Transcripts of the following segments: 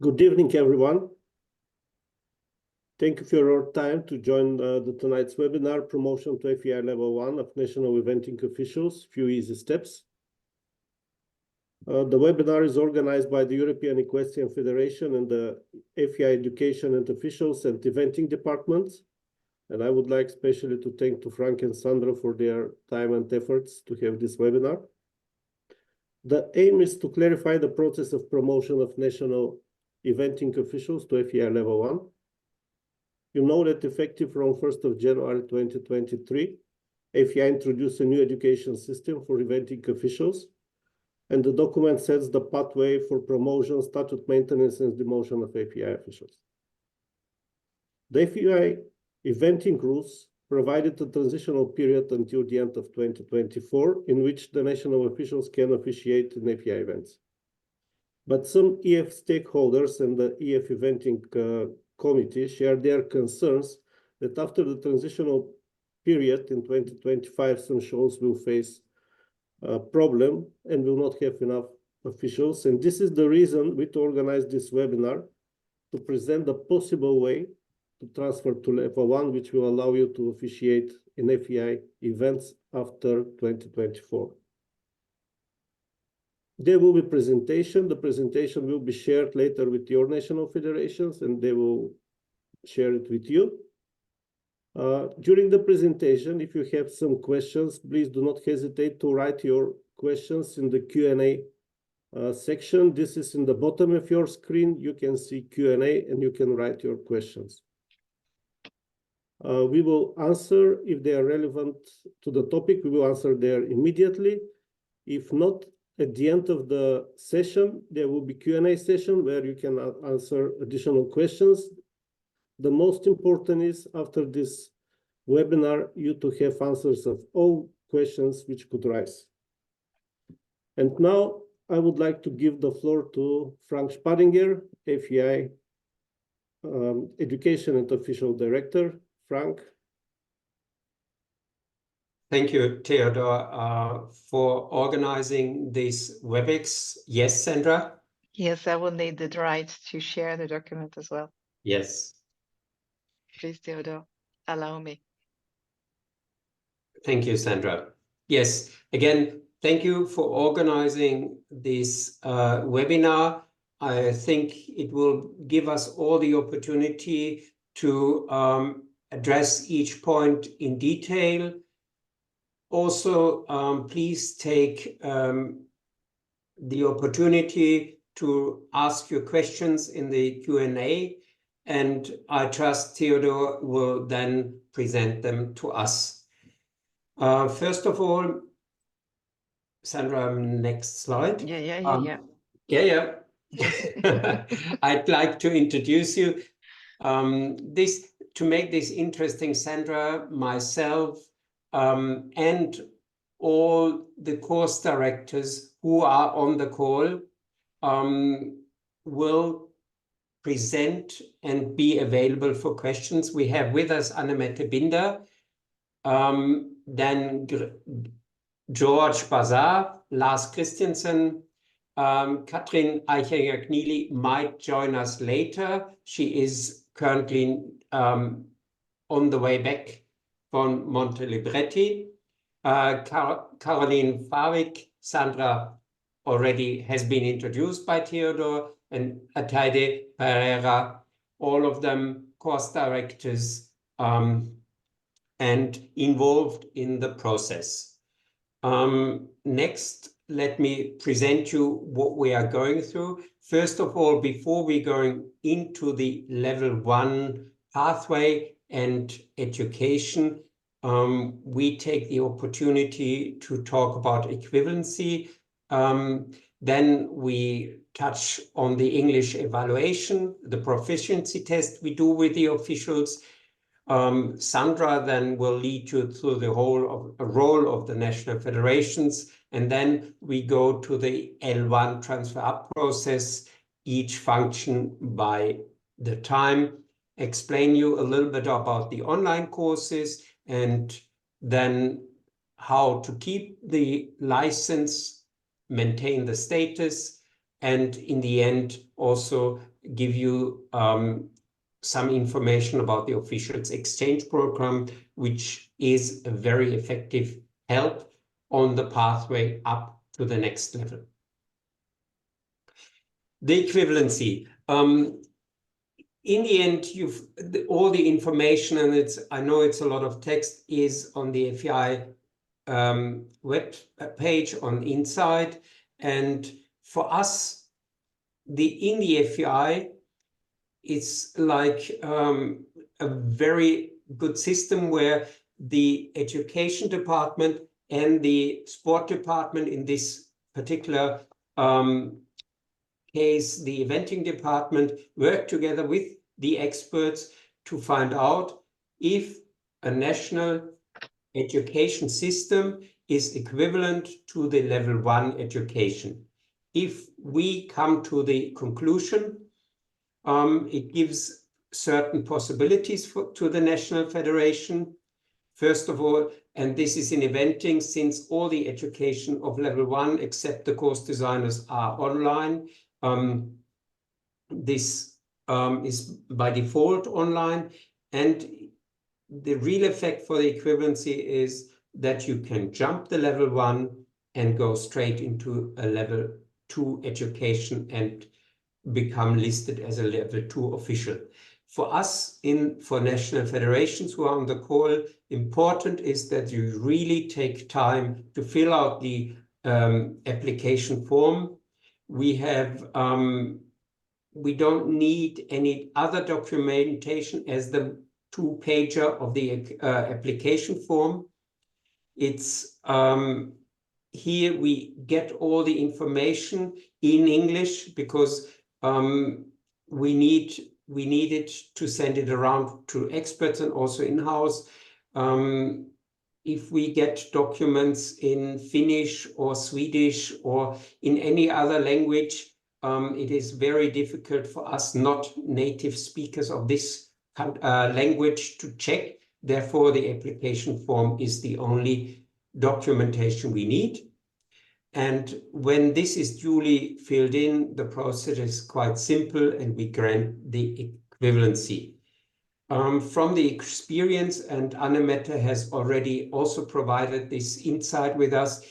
Good evening, everyone. Thank you for your time to join tonight's webinar, Promotion to FEI Level 1 of National Eventing Officials, Few Easy Steps. The webinar is organized by the European Equestrian Federation and the FEI Education and Officials and Eventing Departments. And I would like especially to thank Frank and Sandra for their time and efforts to have this webinar. The aim is to clarify the process of promotion of national eventing officials to FEI Level 1. You know that effective from 1st of January 2023, FEI introduced a new education system for eventing officials, and the document sets the pathway for promotion, statute maintenance, and demotion of FEI officials. The FEI eventing rules provided a transitional period until the end of 2024, in which the national officials can officiate in FEI events. But some EF stakeholders and the EF eventing committee share their concerns that after the transitional period in 2025, some shows will face a problem and will not have enough officials. And this is the reason we organized this webinar, to present the possible way to transfer to Level 1, which will allow you to officiate in FEI events after 2024. There will be presentation. The presentation will be shared later with your national federations, and they will share it with you. During the presentation, if you have some questions, please do not hesitate to write your questions in the Q&A section. This is in the bottom of your screen. You can see Q&A and you can write your questions. We will answer if they are relevant to the topic. We will answer there immediately. If not, at the end of the session, there will be Q&A session where you can answer additional questions. The most important is, after this webinar, you to have answers of all questions which could rise. And now I would like to give the floor to Frank Spadinger, FEI Education and Official Director. Frank. Thank you, Theodore, for organizing this WebEx. Yes, Sandra? Yes, I will need the right to share the document as well. Yes. Please, Theodore, allow me. Thank you, Sandra. Yes, again, thank you for organizing this webinar. I think it will give us all the opportunity to address each point in detail. Also, please take the opportunity to ask your questions in the Q&A, and I trust Theodore will then present them to us. First of all, Sandra, next slide. Yeah. I'd like to introduce you. To make this interesting, Sandra, myself, and all the course directors who are on the call will present and be available for questions. We have with us Anne-Mette Binder, then Gyorgy Bazar, Lars Christensson, Katrin Eichinger-Kniely might join us later. She is currently on the way back from Monte Libretti. Caroline Farwick, Sandra already has been introduced by Theodore, and Ataide, Pereira, all of them course directors and involved in the process. Next, let me present you what we are going through. First of all, before we going into the Level 1 pathway and education, we take the opportunity to talk about equivalency. Then we touch on the English evaluation, the proficiency test we do with the officials. Sandra then will lead you through the role of the national federations, and then we go to the L1 transfer up process, each function by the time, explain you a little bit about the online courses, and then how to keep the license, maintain the status, and in the end also give you some information about the officials exchange program, which is a very effective help on the pathway up to the next level. The equivalency. In the end, all the information, and I know it's a lot of text, is on the FEI web page on inside. And for us, in the FEI, it's like a very good system where the education department and the sport department, in this particular case, the eventing department, work together with the experts to find out if a national education system is equivalent to the level 1 education. If we come to the conclusion, it gives certain possibilities to the National Federation. First of all, and this is in eventing, since all the education of level 1 except the course designers are online, this is by default online. And the real effect for the equivalency is that you can jump the level 1 and go straight into a level 2 education and become listed as a level 2 official. For us, for national federations who are on the call, important is that you really take time to fill out the application form. We don't need any other documentation as the 2-pager of the application form. It's here we get all the information in English because we need it to send it around to experts and also in-house. If we get documents in Finnish or Swedish or in any other language, it is very difficult for us not native speakers of this language to check. Therefore, the application form is the only documentation we need. And when this is duly filled in, the process is quite simple and we grant the equivalency. From the experience, and Anne-Mette has already also provided this insight with us,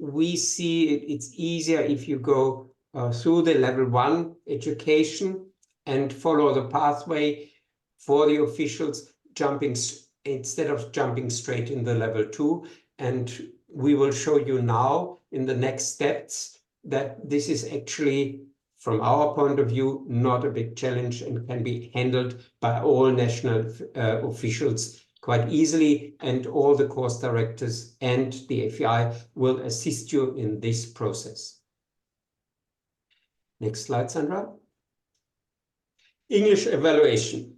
we see it's easier if you go through the level 1 education and follow the pathway for the officials, instead of jumping straight in the level 2. And we will show you now in the next steps that this is actually, from our point of view, not a big challenge and can be handled by all national officials quite easily, and all the course directors and the FEI will assist you in this process. Next slide, Sandra. English evaluation.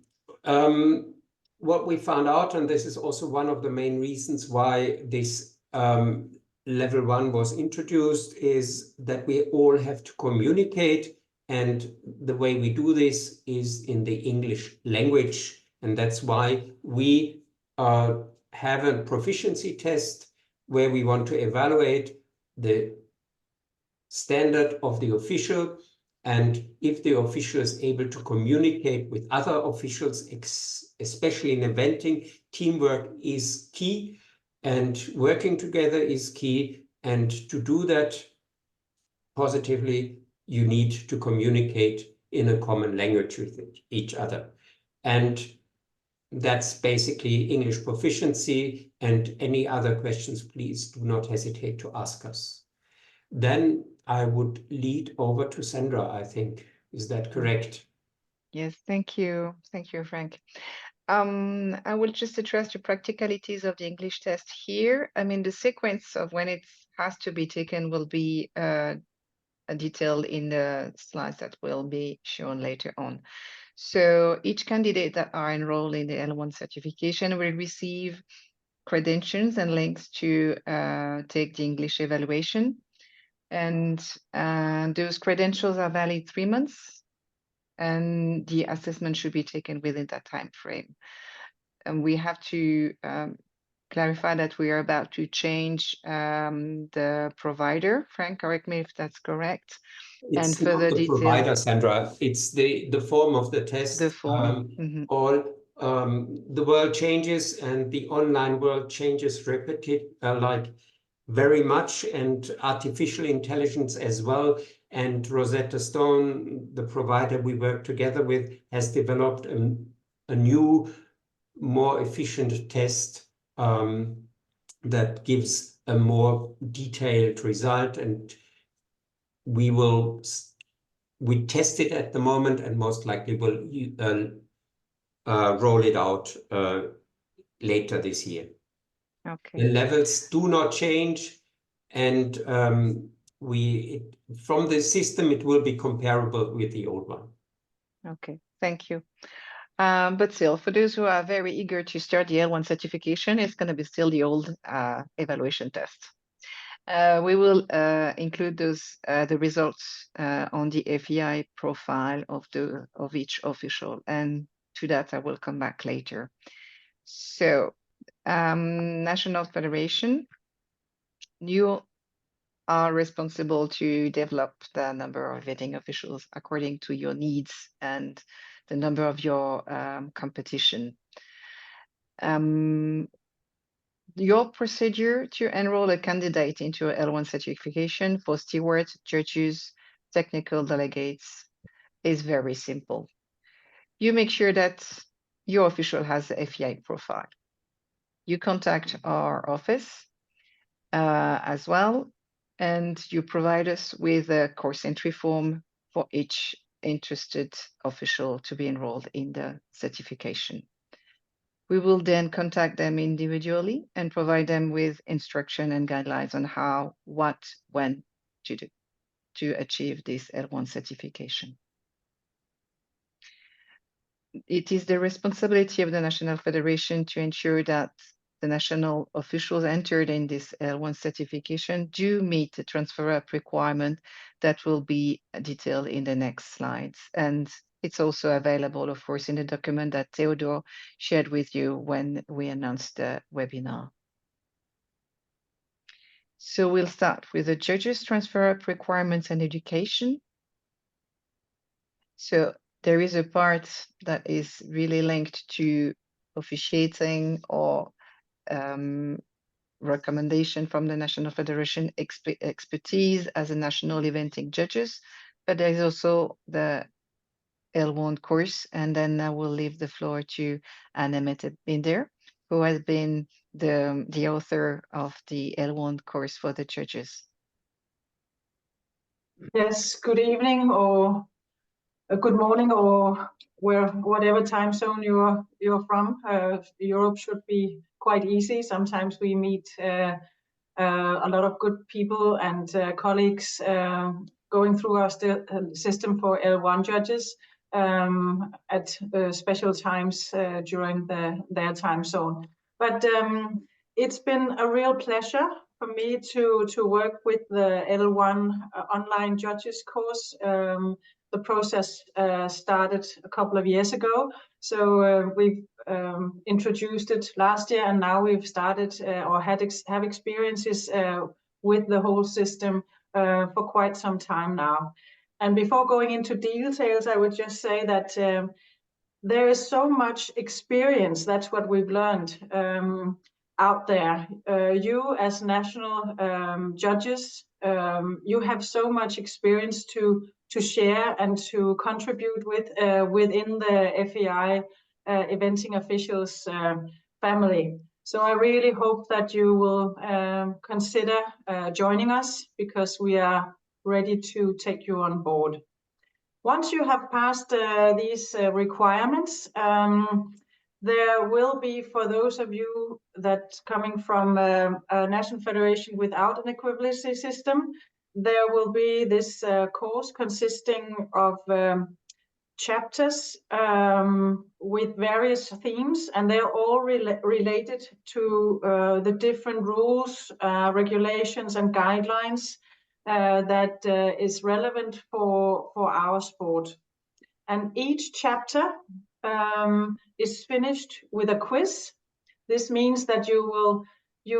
What we found out, and this is also one of the main reasons why this level 1 was introduced, is that we all have to communicate, and the way we do this is in the English language, and that's why we have a proficiency test where we want to evaluate the standard of the official, and if the official is able to communicate with other officials, especially in eventing, teamwork is key and working together is key. And to do that positively, you need to communicate in a common language with each other. And that's basically English proficiency, and any other questions, please do not hesitate to ask us. Then I would lead over to Sandra, I think. Is that correct? Yes, thank you. Thank you, Frank. I will just address the practicalities of the English test here. I mean, the sequence of when it has to be taken will be detailed in the slides that will be shown later on. So each candidate that are enrolled in the L1 certification will receive credentials and links to take the English evaluation. And those credentials are valid 3 months, and the assessment should be taken within that time frame. And we have to clarify that we are about to change the provider. Frank, correct me if that's correct. It's and further not the details. provider, Sandra. It's the form of the test. The form. The world changes and the online world changes like very much, and artificial intelligence as well. And Rosetta Stone, the provider we work together with, has developed a new, more efficient test that gives a more detailed result, and we test it at the moment, and most likely will roll it out later this year. Okay. The levels do not change, and from the system it will be comparable with the old one. Okay, thank you. But still, for those who are very eager to start the L1 certification, it's going to be still the old evaluation test. We will include the results on the FEI profile of each official, and to that I will come back later. So, National Federation, you are responsible to develop the number of vetting officials according to your needs and the number of your competition. Your procedure to enroll a candidate into a L1 certification for stewards, judges, technical delegates is very simple. You make sure that your official has the FEI profile. You contact our office as well, and you provide us with a course entry form for each interested official to be enrolled in the certification. We will then contact them individually and provide them with instruction and guidelines on how, what, when to do to achieve this L1 certification. It is the responsibility of the National Federation to ensure that the national officials entered in this L1 certification do meet the transfer up requirement that will be detailed in the next slides. And it's also available, of course, in the document that Theodore shared with you when we announced the webinar. So we'll start with the judges' transfer up requirements and education. So there is a part that is really linked to officiating or recommendation from the National Federation expertise as a national eventing judges, but there is also the L1 course, and then I will leave the floor to Anne-Mette Binder, who has been the author of the L1 course for the judges. Yes, good evening or good morning, or whatever time zone you're from. Europe should be quite easy. Sometimes we meet a lot of good people and colleagues going through our system for L1 judges at special times during their time zone. But it's been a real pleasure for me to work with the L1 online judges course. The process started a couple of years ago, so we've introduced it last year, and now we've started or have experiences with the whole system for quite some time now. And before going into details, I would just say that there is so much experience. That's what we've learned out there. You as national judges, you have so much experience to share and to contribute with within the FEI eventing officials family. So I really hope that you will consider joining us, because we are ready to take you on board. Once you have passed these requirements, there will be, for those of you that coming from a national federation without an equivalency system, there will be this course consisting of chapters with various themes, and they're all related to the different rules, regulations, and guidelines that is relevant for our sport. And each chapter is finished with a quiz. This means that you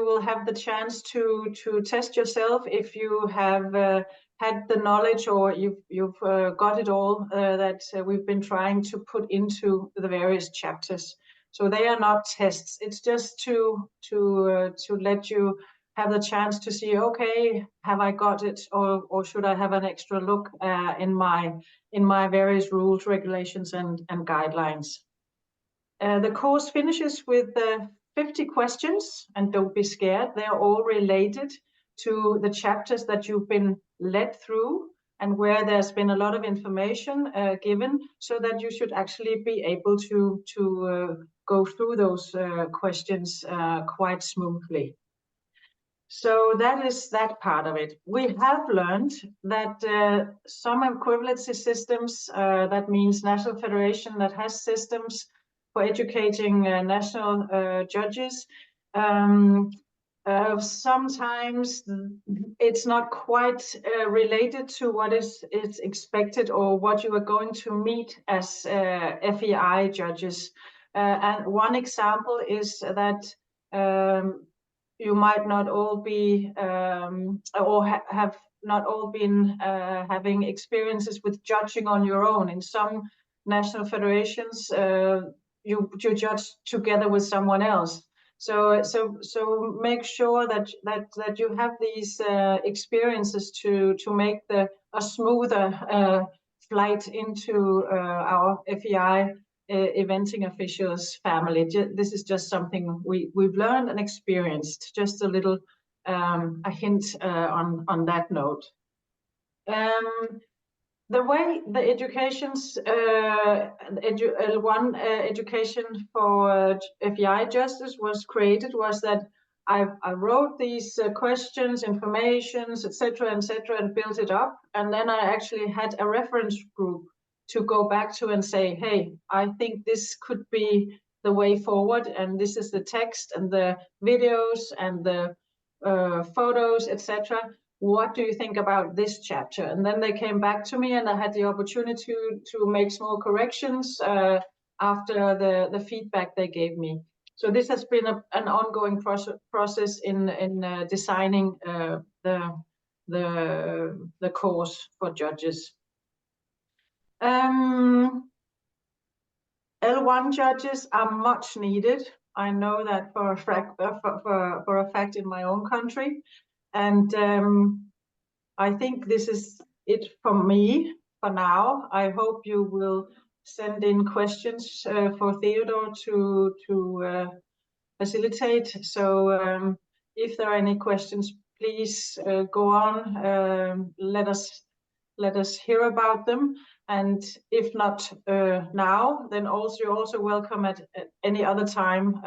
will have the chance to test yourself if you have had the knowledge, or you've got it all that we've been trying to put into the various chapters. So they are not tests. It's just to let you have the chance to see, okay, have I got it, or should I have an extra look in my various rules, regulations, and guidelines. The course finishes with 50 questions, and don't be scared. They're all related to the chapters that you've been led through and where there's been a lot of information given, so that you should actually be able to go through those questions quite smoothly. So that is that part of it. We have learned that some equivalency systems, that means national federation that has systems for educating national judges, sometimes it's not quite related to what is expected or what you are going to meet as FEI judges. And one example is that you might not all be or have not all been having experiences with judging on your own. In some national federations, you judge together with someone else. So make sure that you have these experiences to make a smoother flight into our FEI eventing officials family. This is just something we've learned and experienced. Just a little a hint on that note. The way the educations L1 education for FEI justice was created was that I wrote these questions, informations, etc., and built it up, and then I actually had a reference group to go back to and say, hey, I think this could be the way forward, and this is the text and the videos and the photos, etc. What do you think about this chapter? And then they came back to me, and I had the opportunity to make small corrections after the feedback they gave me. So this has been an ongoing process in designing the course for judges. L1 judges are much needed. I know that for a fact in my own country. And I think this is it from me for now. I hope you will send in questions for Theodore to facilitate. So if there are any questions, please go on. Let us hear about them. And if not now, then you're also welcome at any other time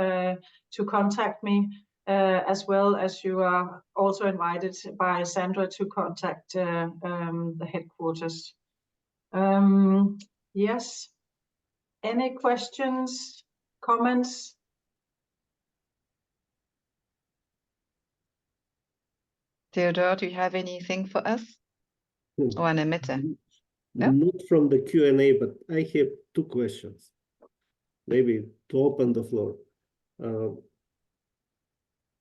to contact me. As well as you are also invited by Sandra to contact the headquarters. Yes. Any questions, comments? Theodore, do you have anything for us? Or Anne-Mette? No? Not from the Q&A, but I have two questions. Maybe to open the floor.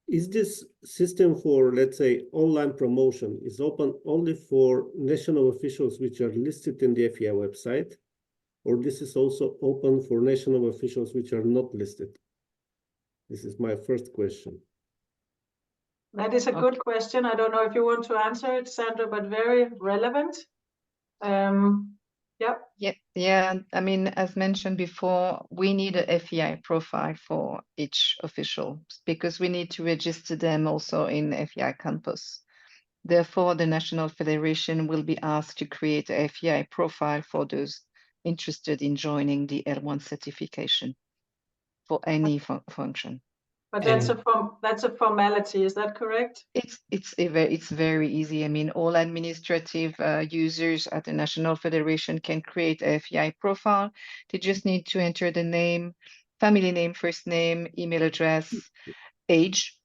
Is this system for, let's say, online promotion is open only for national officials which are listed in the FEI website, or this is also open for national officials which are not listed? This is my first question. That is a good question. I don't know if you want to answer it, Sandra, but very relevant. Yeah. I mean, as mentioned before, we need a FEI profile for each official because we need to register them also in FEI campus. Therefore, the National Federation will be asked to create a FEI profile for those interested in joining the L1 certification for any function. But that's a formality, is that correct? It's very easy. I mean, all administrative users at the National Federation can create a FEI profile. They just need to enter the name, family name, first name, email address, age,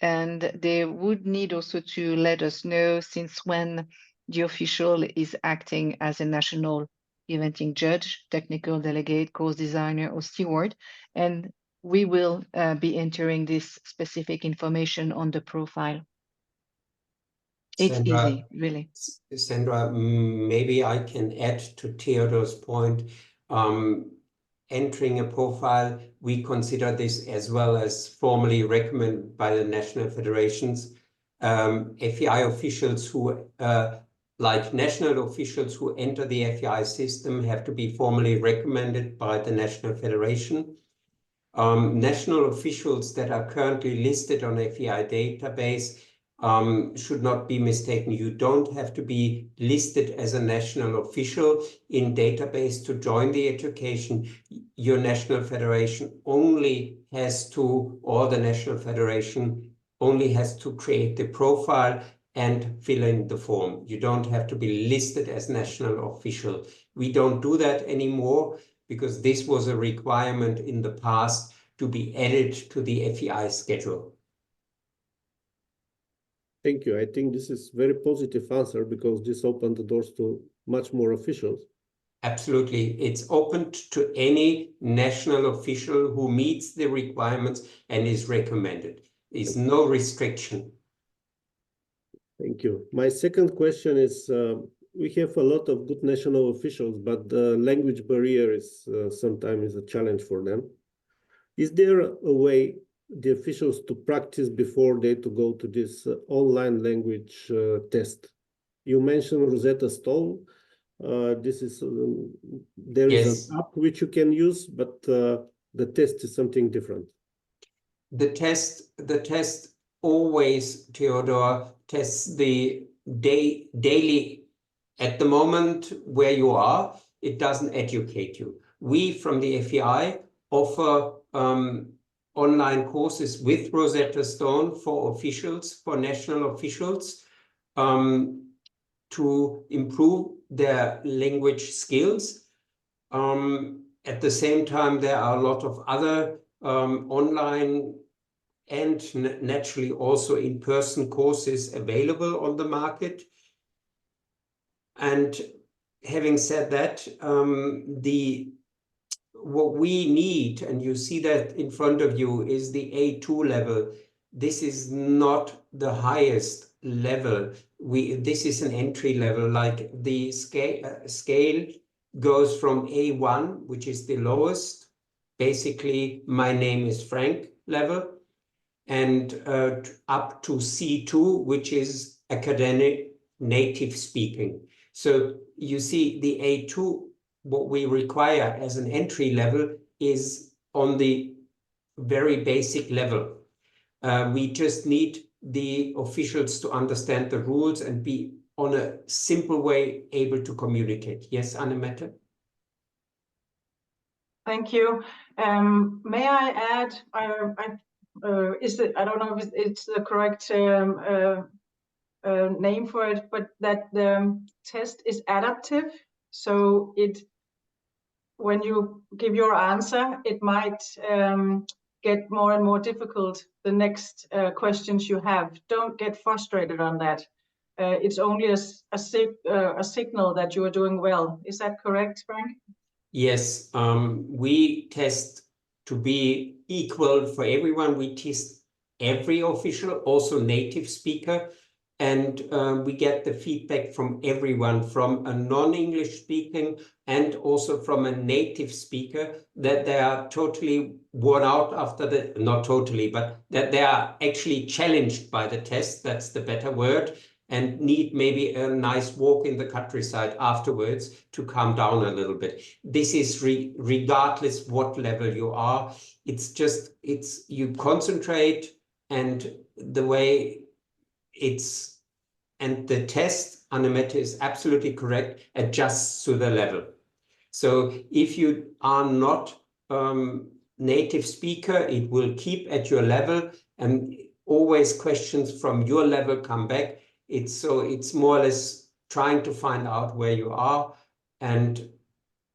and they would need also to let us know since when the official is acting as a national eventing judge, technical delegate, course designer, or steward, and we will be entering this specific information on the profile. It's Sandra, easy, really. Sandra, maybe I can add to Theodore's point. Entering a profile, we consider this as well as formally recommended by the national federations. FEI officials who, like national officials who enter the FEI system, have to be formally recommended by the national federation. National officials that are currently listed on FEI database should not be mistaken. You don't have to be listed as a national official in database to join the education. Your national federation only has to, or the national federation only has to create the profile and fill in the form. You don't have to be listed as national official. We don't do that anymore because this was a requirement in the past to be added to the FEI schedule. Thank you. I think this is very positive answer because this opened the doors to much more officials. Absolutely. It's open to any national official who meets the requirements and is recommended. There's no restriction. Thank you. My second question is, we have a lot of good national officials, but the language barrier is sometimes a challenge for them. Is there a way the officials to practice before they to go to this online language test? You mentioned Rosetta Stone. This is there is an app which you can use, but the test is something different. The test always, Theodore, tests the daily. At the moment where you are, it doesn't educate you. We from the FEI offer online courses with Rosetta Stone for officials, for national officials, to improve their language skills. At the same time, there are a lot of other online and naturally also in-person courses available on the market. And having said that, what we need, and you see that in front of you, is the A2 level. This is not the highest level. This is an entry level, like the scale goes from A1, which is the lowest, basically my name is Frank level, and up to C2, which is academic native speaking. So you see the A2, what we require as an entry level is on the very basic level. We just need the officials to understand the rules and be on a simple way able to communicate. Yes, Anne-Mette? Thank you. May I add, I don't know if it's the correct name for it, but that the test is adaptive. So when you give your answer, it might get more and more difficult the next questions you have. Don't get frustrated on that. It's only a signal that you are doing well. Is that correct, Frank? Yes, we test to be equal for everyone. We test every official, also native speaker, and we get the feedback from everyone, from a non-English speaking and also from a native speaker, that they are totally worn out after not totally, but that they are actually challenged by the test, that's the better word, and need maybe a nice walk in the countryside afterwards to calm down a little bit. This is regardless what level you are. It's just, you concentrate, and the way and the test, Anne-Mette is absolutely correct, adjusts to the level. So if you are not native speaker, it will keep at your level, and always questions from your level come back. It's more or less trying to find out where you are. And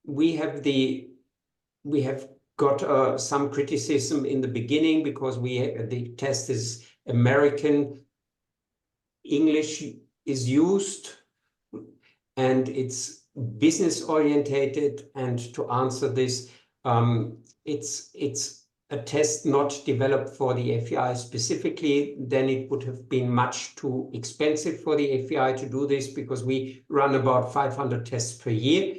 we have got some criticism in the beginning because the test is American, English is used, and it's business orientated. And to answer this, it's a test not developed for the FEI specifically, then it would have been much too expensive for the FEI to do this, because we run about 500 tests per year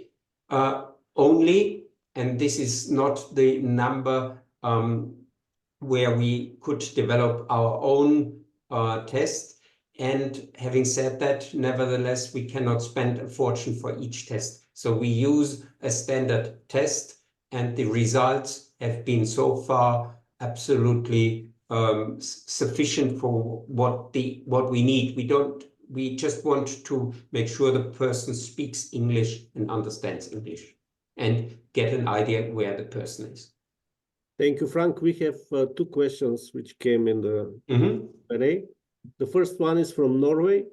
only, and this is not the number where we could develop our own test. And having said that, nevertheless, we cannot spend a fortune for each test. So we use a standard test, and the results have been so far absolutely sufficient for what we need. We just want to make sure the person speaks English and understands English and get an idea where the person is. Thank you, Frank. We have 2 questions which came in the Q&A. The first one is from Norway.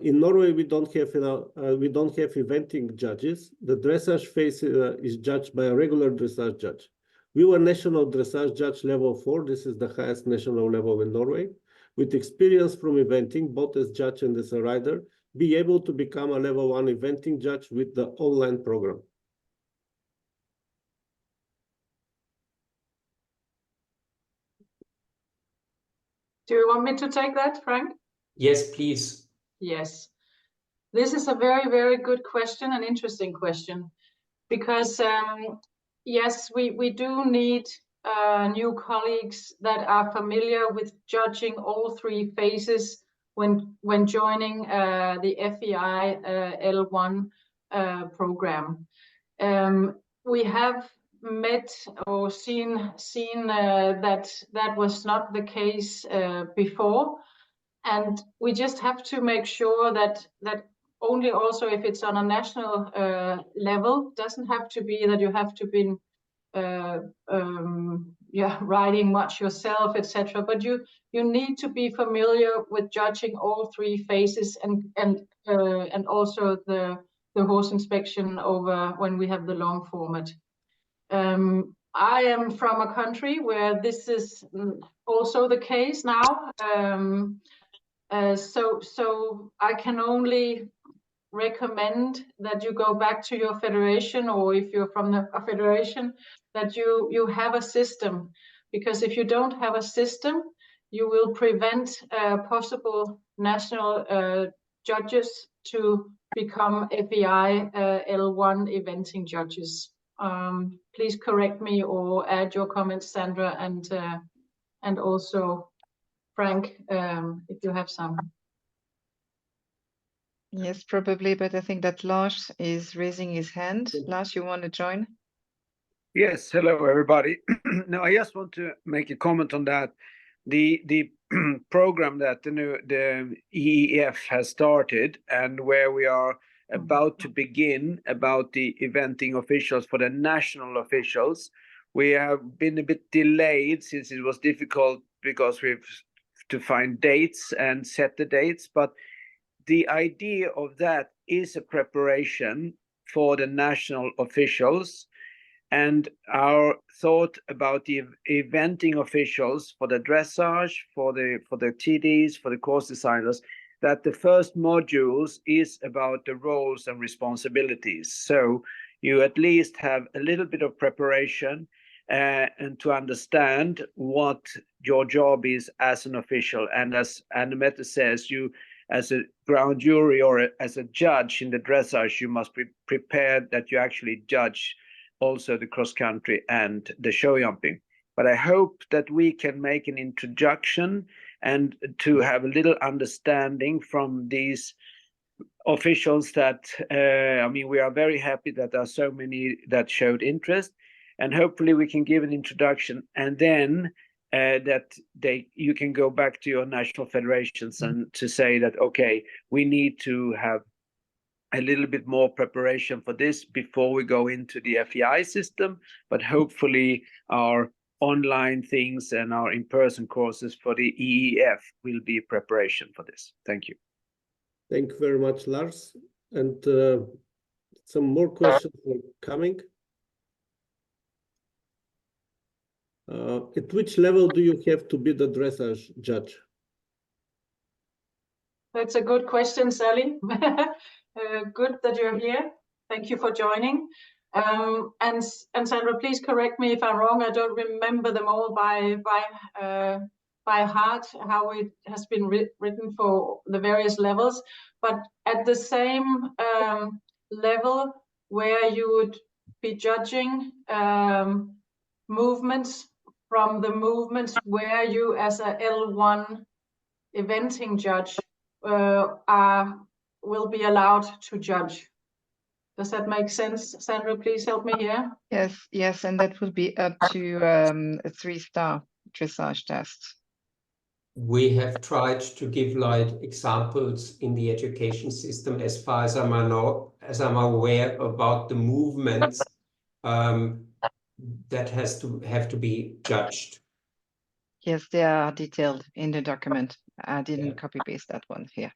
In Norway, we don't have eventing judges. The dressage phase is judged by a regular dressage judge. We were national dressage judge level 4. This is the highest national level in Norway. With experience from eventing, both as judge and as a rider, be able to become a level 1 eventing judge with the online program. Do you want me to take that, Frank? Yes, please. Yes. This is a very, very good question, an interesting question, because yes, we do need new colleagues that are familiar with judging all 3 phases when joining the FEI L1 program. We have met or seen that was not the case before, and we just have to make sure that only also if it's on a national level, doesn't have to be that you have to be writing much yourself, etc. But you need to be familiar with judging all 3 phases and also the horse inspection over when we have the long format. I am from a country where this is also the case now. So I can only recommend that you go back to your federation, or if you're from a federation, that you have a system, because if you don't have a system, you will prevent possible national judges to become FEI L1 eventing judges. Please correct me or add your comments, Sandra, and also Frank, if you have some. Yes, probably, but I think that Lars is raising his hand. Lars, you want to join? Yes, hello everybody. No, I just want to make a comment on that. The program that the EEF has started, and where we are about to begin about the eventing officials for the national officials, we have been a bit delayed since it was difficult because we've to find dates and set the dates. But the idea of that is a preparation for the national officials, and our thought about the eventing officials for the dressage, for the TDs, for the course designers, that the first modules is about the roles and responsibilities. So you at least have a little bit of preparation and to understand what your job is as an official. And as Anne-Mette says, you as a ground jury or as a judge in the dressage, you must be prepared that you actually judge also the cross country and the show jumping. But I hope that we can make an introduction and to have a little understanding from these officials that, I mean, we are very happy that there are so many that showed interest, and hopefully we can give an introduction, and then that you can go back to your national federations and to say that, okay, we need to have a little bit more preparation for this before we go into the FEI system, but hopefully our online things and our in-person courses for the EEF will be preparation for this. Thank you. Thank you very much, Lars. And some more questions are coming. At which level do you have to be the dressage judge? That's a good question, Sally. Good that you're here. Thank you for joining. And Sandra, please correct me if I'm wrong. I don't remember them all by heart, how it has been written for the various levels. But at the same level where you would be judging movements from the movements where you as a L1 eventing judge will be allowed to judge. Does that make sense? Sandra, please help me here. Yes, and that would be up to a 3-star dressage test. We have tried to give like examples in the education system as far as I'm aware about the movements that have to be judged. Yes, they are detailed in the document. I didn't copy paste that one here.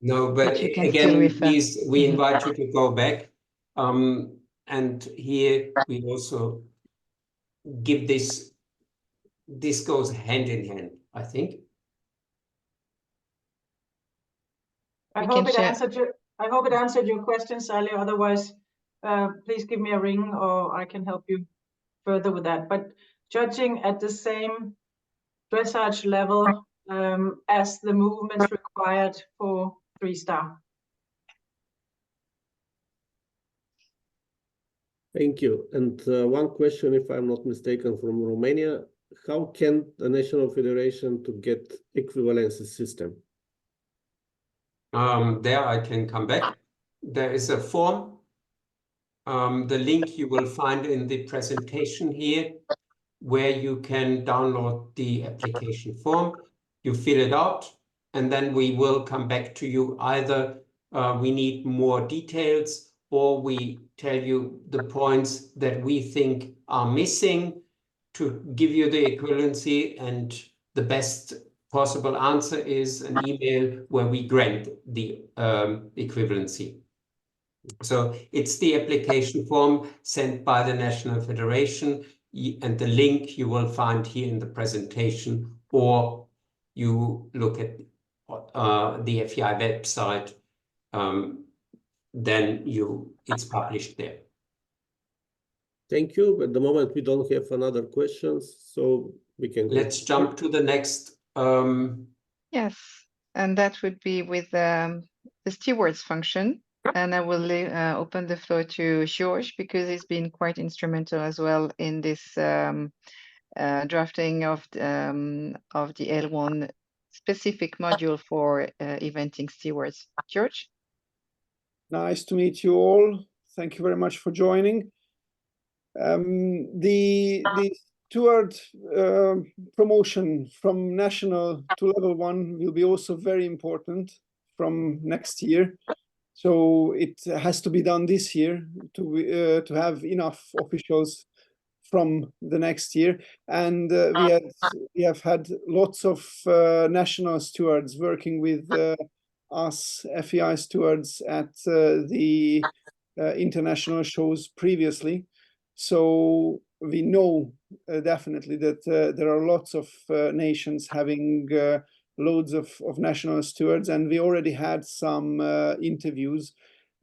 No, but you can again, still refer. please, we invite you to go back. And here we also give this goes hand in hand, I think. I hope it answered your question, Sally. Otherwise, please give me a ring or I can help you further with that. But judging at the same dressage level as the movements required for 3-star. Thank you. And one question, if I'm not mistaken, from Romania. How can the National Federation to get equivalency system? There I can come back. There is a form. The link you will find in the presentation here, where you can download the application form. You fill it out, and then we will come back to you. Either we need more details, or we tell you the points that we think are missing to give you the equivalency, and the best possible answer is an email where we grant the equivalency. So it's the application form sent by the National Federation, and the link you will find here in the presentation, or you look at the FEI website, then it's published there. Thank you. At the moment, we don't have another questions, so we can go. Let's jump to the next. Yes, and that would be with the stewards function. And I will open the floor to Gyorgy, because he's been quite instrumental as well in this drafting of the L1 specific module for eventing stewards. Gyorgy? Nice to meet you all. Thank you very much for joining. The steward promotion from national to level 1 will be also very important from next year. So it has to be done this year to have enough officials from the next year. And we have had lots of national stewards working with us FEI stewards at the international shows previously. So we know definitely that there are lots of nations having loads of national stewards, and we already had some interviews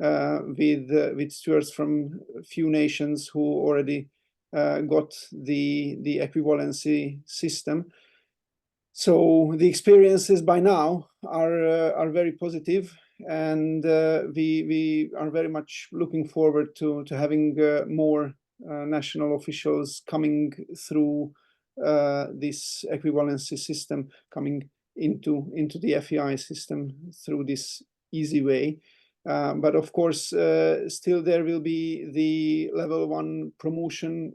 with stewards from a few nations who already got the equivalency system. So the experiences by now are very positive, and we are very much looking forward to having more national officials coming through this equivalency system, coming into the FEI system through this easy way. But of course, still there will be the level 1 promotion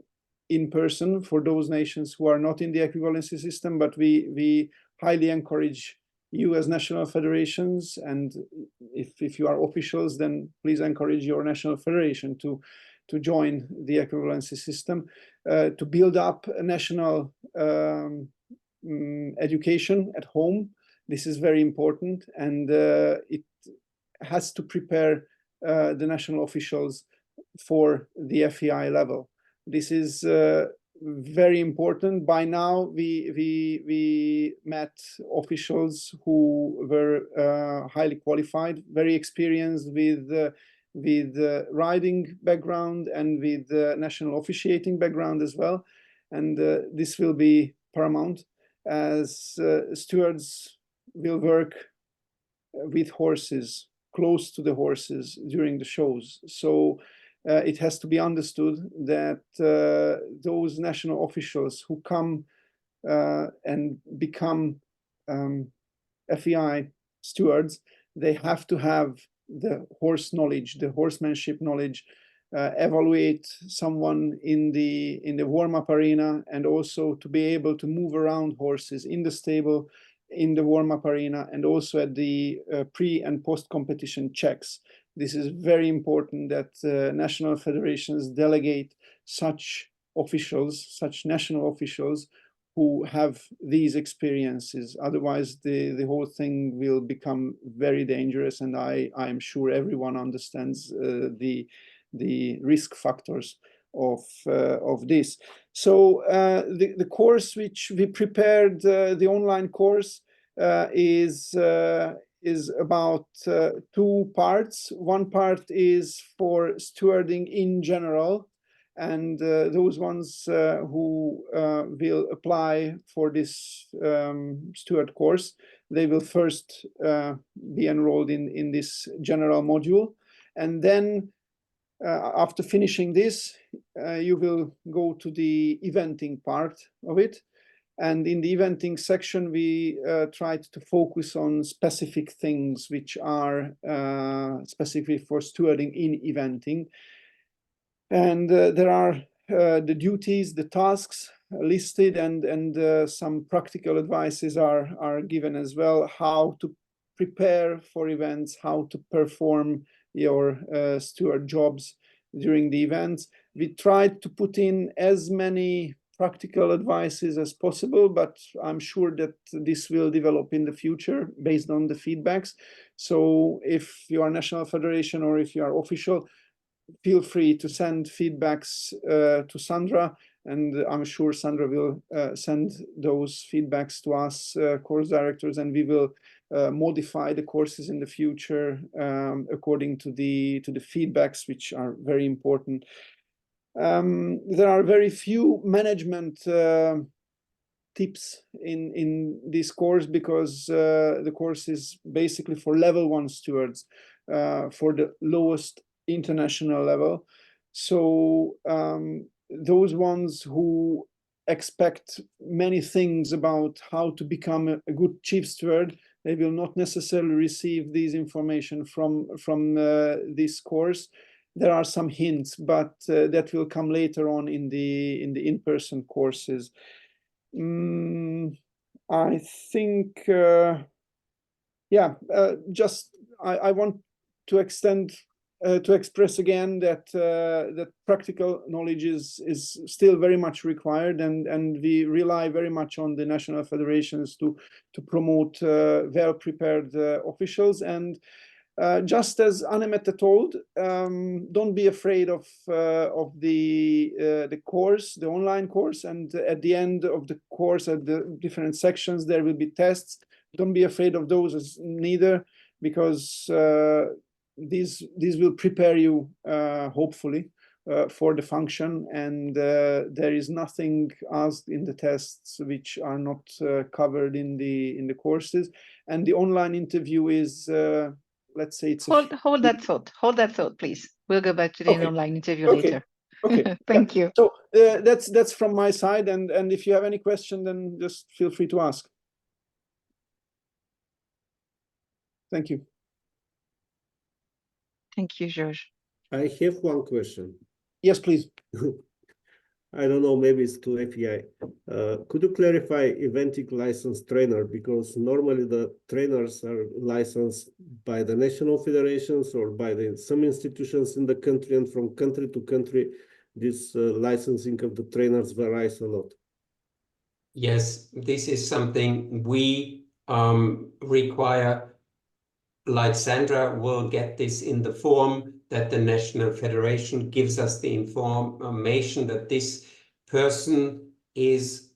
in person for those nations who are not in the equivalency system. But we highly encourage you as national federations, and if you are officials, then please encourage your national federation to join the equivalency system, to build up a national education at home. This is very important, and it has to prepare the national officials for the FEI level. This is very important. By now, we met officials who were highly qualified, very experienced with with riding background and with national officiating background as well. And this will be paramount, as stewards will work with horses, close to the horses during the shows. So it has to be understood that those national officials who come and become FEI stewards, they have to have the horse knowledge, the horsemanship knowledge, evaluate someone in the warm-up arena, and also to be able to move around horses in the stable, in the warm-up arena, and also at the pre and post-competition checks. This is very important that national federations delegate such officials, such national officials, who have these experiences. Otherwise, the whole thing will become very dangerous, and I'm sure everyone understands the risk factors of this. So the course which we prepared, the online course, is about 2 parts. One part is for stewarding in general, and those ones who will apply for this steward course, they will first be enrolled in this general module, and then after finishing this, you will go to the eventing part of it. And in the eventing section, we tried to focus on specific things which are specific for stewarding in eventing. And there are the duties, the tasks listed, and some practical advices are given as well, how to prepare for events, how to perform your steward jobs during the events. We tried to put in as many practical advices as possible, but I'm sure that this will develop in the future based on the feedbacks. So if you are national federation or if you are official, feel free to send feedbacks to Sandra, and I'm sure Sandra will send those feedbacks to us course directors, and we will modify the courses in the future according to the feedbacks, which are very important. There are very few management tips in this course, because the course is basically for level 1 stewards, for the lowest international level. So those ones who expect many things about how to become a good chief steward, they will not necessarily receive this information from this course. There are some hints, but that will come later on in the in-person courses. I think, yeah, just I want to express again that that practical knowledge is still very much required, and we rely very much on the national federations to promote well-prepared officials. And just as Anne-Mette told, don't be afraid of the course, the online course, and at the end of the course, at the different sections, there will be tests. Don't be afraid of those as neither, because these will prepare you, hopefully, for the function, and there is nothing asked in the tests which are not covered in the courses. And the online interview is, let's say, it's hold that thought, please. We'll go back to the online interview later. Okay. Thank you. So that's from my side, and if you have any question, then just feel free to ask. Thank you. Thank you, Gyorgy. I have one question. Yes, please. I don't know, maybe it's to FEI. Could you clarify eventing licensed trainer? Because normally the trainers are licensed by the national federations or by some institutions in the country, and from country to country, this licensing of the trainers varies a lot. Yes, this is something we require. Like Sandra will get this in the form that the National Federation gives us the information that this person is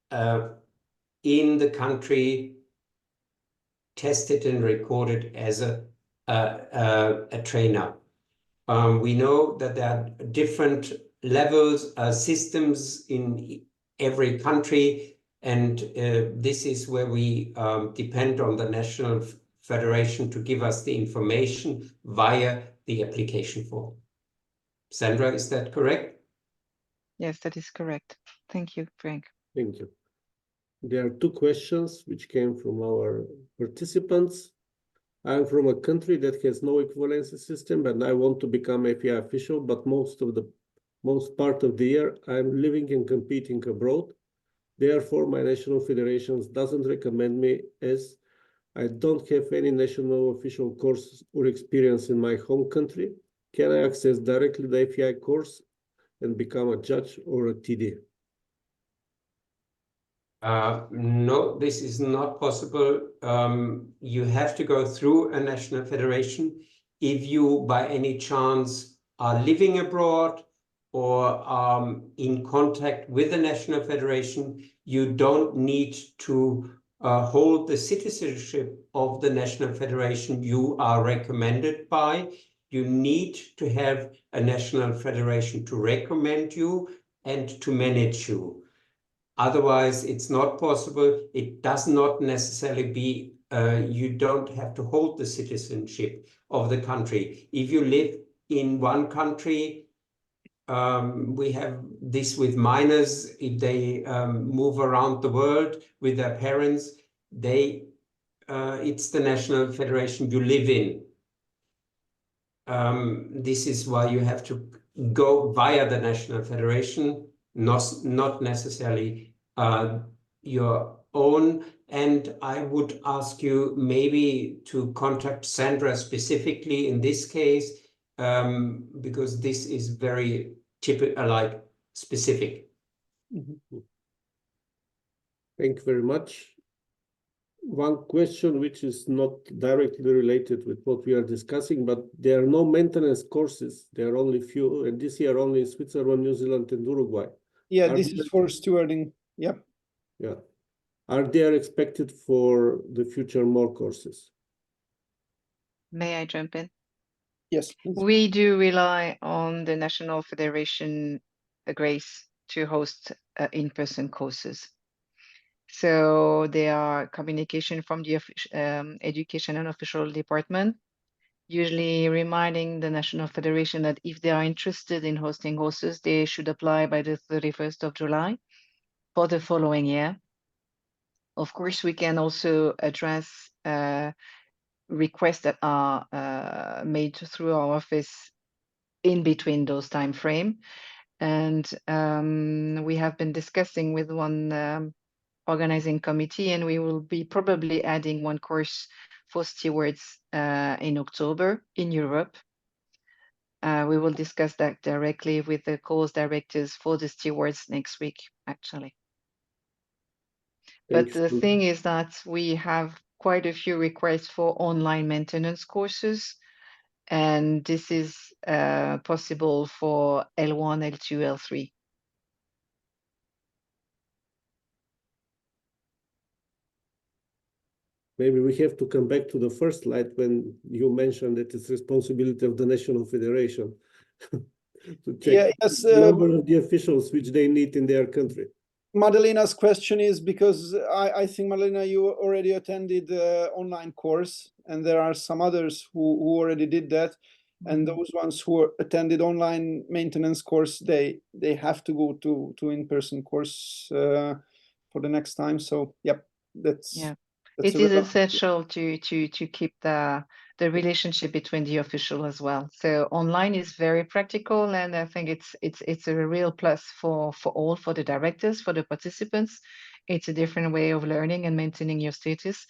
in the country tested and recorded as a trainer. We know that there are different levels, systems in every country, and this is where we depend on the national federation to give us the information via the application form. Sandra, is that correct? Yes, that is correct. Thank you, Frank. Thank you. There are two questions which came from our participants. I'm from a country that has no equivalency system and I want to become FEI official, but most part of the year I'm living and competing abroad. Therefore, my national federations doesn't recommend me as I don't have any national official course or experience in my home country. Can I access directly the FEI course and become a judge or a TD? No, this is not possible. You have to go through a national federation. If you, by any chance, are living abroad or in contact with the national federation, you don't need to hold the citizenship of the national federation you are recommended by. You need to have a national federation to recommend you and to manage you. Otherwise, it's not possible. It does not necessarily be, you don't have to hold the citizenship of the country. If you live in one country, we have this with minors, if they move around the world with their parents, it's the national federation you live in. This is why you have to go via the national federation, not necessarily your own. And I would ask you maybe to contact Sandra specifically in this case, because this is very typical, like specific. Mm-hmm. Thank you very much. One question which is not directly related with what we are discussing, but there are no maintenance courses. There are only few, and this year only in Switzerland, New Zealand, and Uruguay. Yeah, this is for stewarding. Yeah. Yeah. Are there expected for the future more courses? May I jump in? Yes, please. We do rely on the National Federation grace to host in-person courses. So there are communication from the Education and Official Department, usually reminding the National Federation that if they are interested in hosting courses, they should apply by the 31st of July for the following year. Of course, we can also address requests that are made through our office in between those time frame. And we have been discussing with one organizing committee, and we will be probably adding one course for stewards in October in Europe. We will discuss that directly with the course directors for the stewards next week, actually. But the thing is that we have quite a few requests for online maintenance courses, and this is possible for L1, L2, L3. Maybe we have to come back to the first slide when you mentioned that it's responsibility of the National Federation to check the number of the officials which they need in their country. Madalena's question is because I think, Madalena, you already attended the online course, and there are some others who already did that. And those ones who attended online maintenance course, they have to go to in-person course for the next time. So, yep, that's it is essential to keep the relationship between the official as well. So online is very practical, and I think it's a real plus for all, for the directors, for the participants. It's a different way of learning and maintaining your status.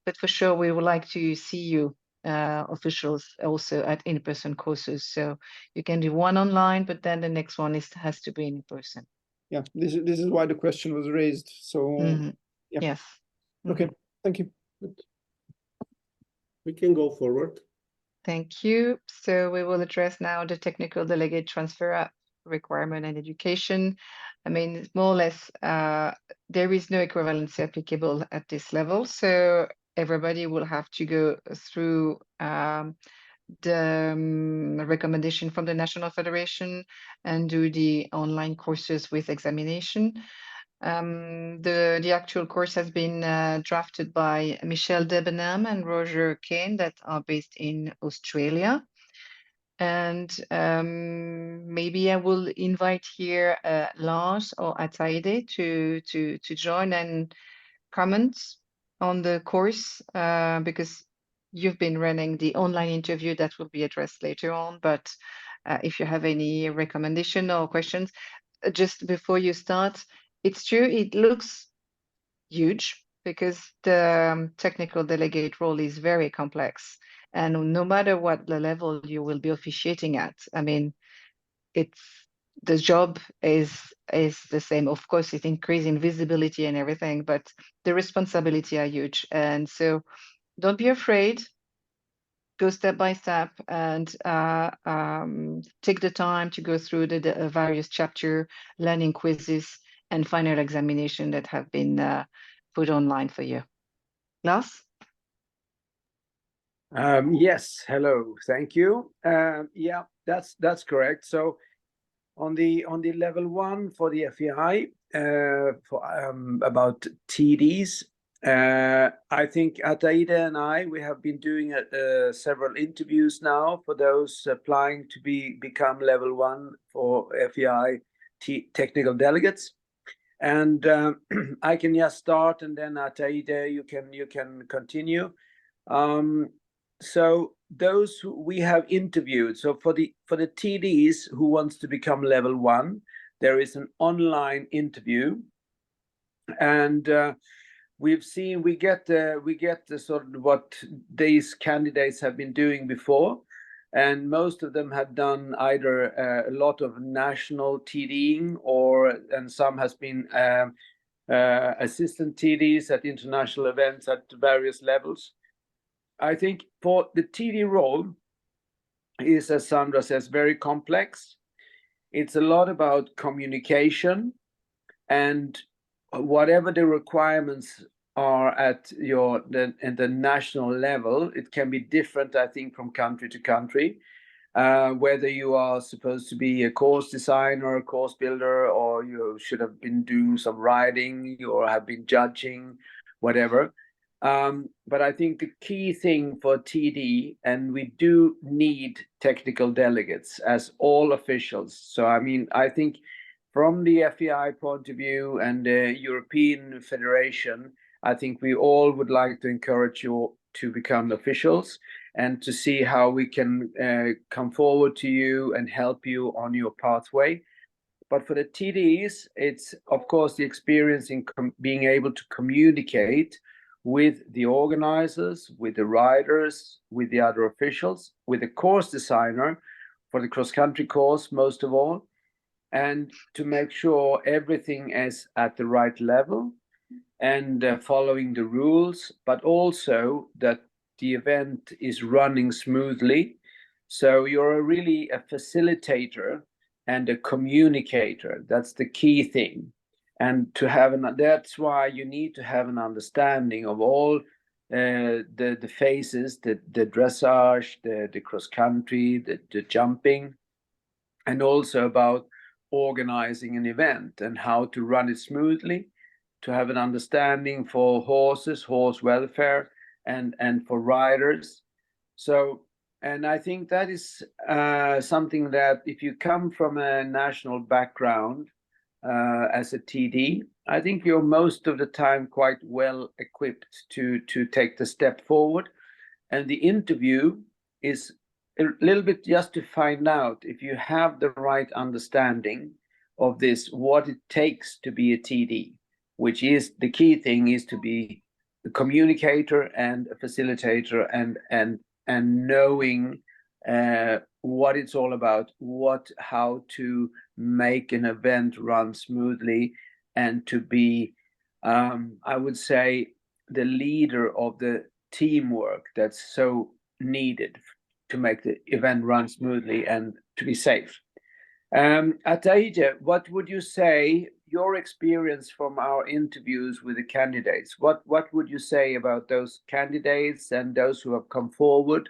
But for sure, we would like to see you officials also at in-person courses. So you can do one online, but then the next one has to be in person. Yeah, this is why the question was raised. So yeah. Yes. Okay. Thank you. We can go forward. Thank you. So we will address now the technical delegate transfer requirement and education. I mean, more or less, there is no equivalency applicable at this level. So everybody will have to go through the recommendation from the National Federation and do the online courses with examination. The actual course has been drafted by Michelle Debenham and Roger Kane that are based in Australia. And maybe I will invite here Lars or Ataide to join and comment on the course because you've been running the online interview that will be addressed later on. But if you have any recommendation or questions, just before you start, it's true, it looks huge because the technical delegate role is very complex. And no matter what the level you will be officiating at, I mean, the job is the same. Of course, it increases visibility and everything, but the responsibility are huge. And so don't be afraid. Go step by step and take the time to go through the various chapter, learning quizzes, and final examination that have been put online for you. Lars? Yes, hello, thank you. Yeah, that's correct. So on the level 1 for the FEI, for about TDs, I think Ataide and we have been doing several interviews now for those applying to become level 1 for FEI technical delegates. And I can just start, and then Ataide, you can continue. So those who we have interviewed, so for the TDs who wants to become level 1, there is an online interview, and we get the sort of what these candidates have been doing before, and most of them have done either a lot of national TDing and some has been assistant TDs at international events at various levels. I think for the TD role is, as Sandra says, very complex. It's a lot about communication, and whatever the requirements are at the national level, it can be different, I think, from country to country. Whether you are supposed to be a course designer, a course builder, or you should have been doing some writing or have been judging, whatever. But I think the key thing for TD, and we do need technical delegates as all officials. So, I mean, I think from the FEI point of view and the European Federation, I think we all would like to encourage you to become officials and to see how we can come forward to you and help you on your pathway. But for the TDs, it's, of course, the experience in being able to communicate with the organizers, with the riders, with the other officials, with the course designer for the cross-country course, most of all, and to make sure everything is at the right level and following the rules, but also that the event is running smoothly. So you're really a facilitator and a communicator. That's the key thing. And that's why you need to have an understanding of all the phases, the dressage, the cross country, the jumping, and also about organizing an event and how to run it smoothly, to have an understanding for horses, horse welfare, and for riders. So, and I think that is something that if you come from a national background, as a TD, I think you're most of the time quite well equipped to take the step forward. And the interview is a little bit just to find out if you have the right understanding of this, what it takes to be a TD, which is the key thing, is to be a communicator and a facilitator and knowing what it's all about, how to make an event run smoothly, and to be, I would say, the leader of the teamwork that's so needed to make the event run smoothly and to be safe. Ataide, what would you say, your experience from our interviews with the candidates, what would you say about those candidates and those who have come forward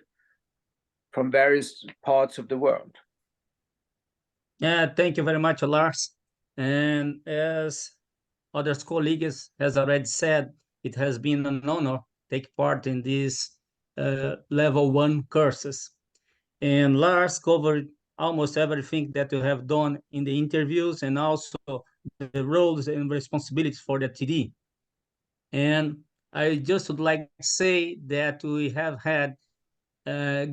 from various parts of the world. Yeah, thank you very much, Lars. And as other colleagues has already said, it has been an honor to take part in these level 1 courses. And Lars covered almost everything that you have done in the interviews and also the roles and responsibilities for the TD. And I just would like to say that we have had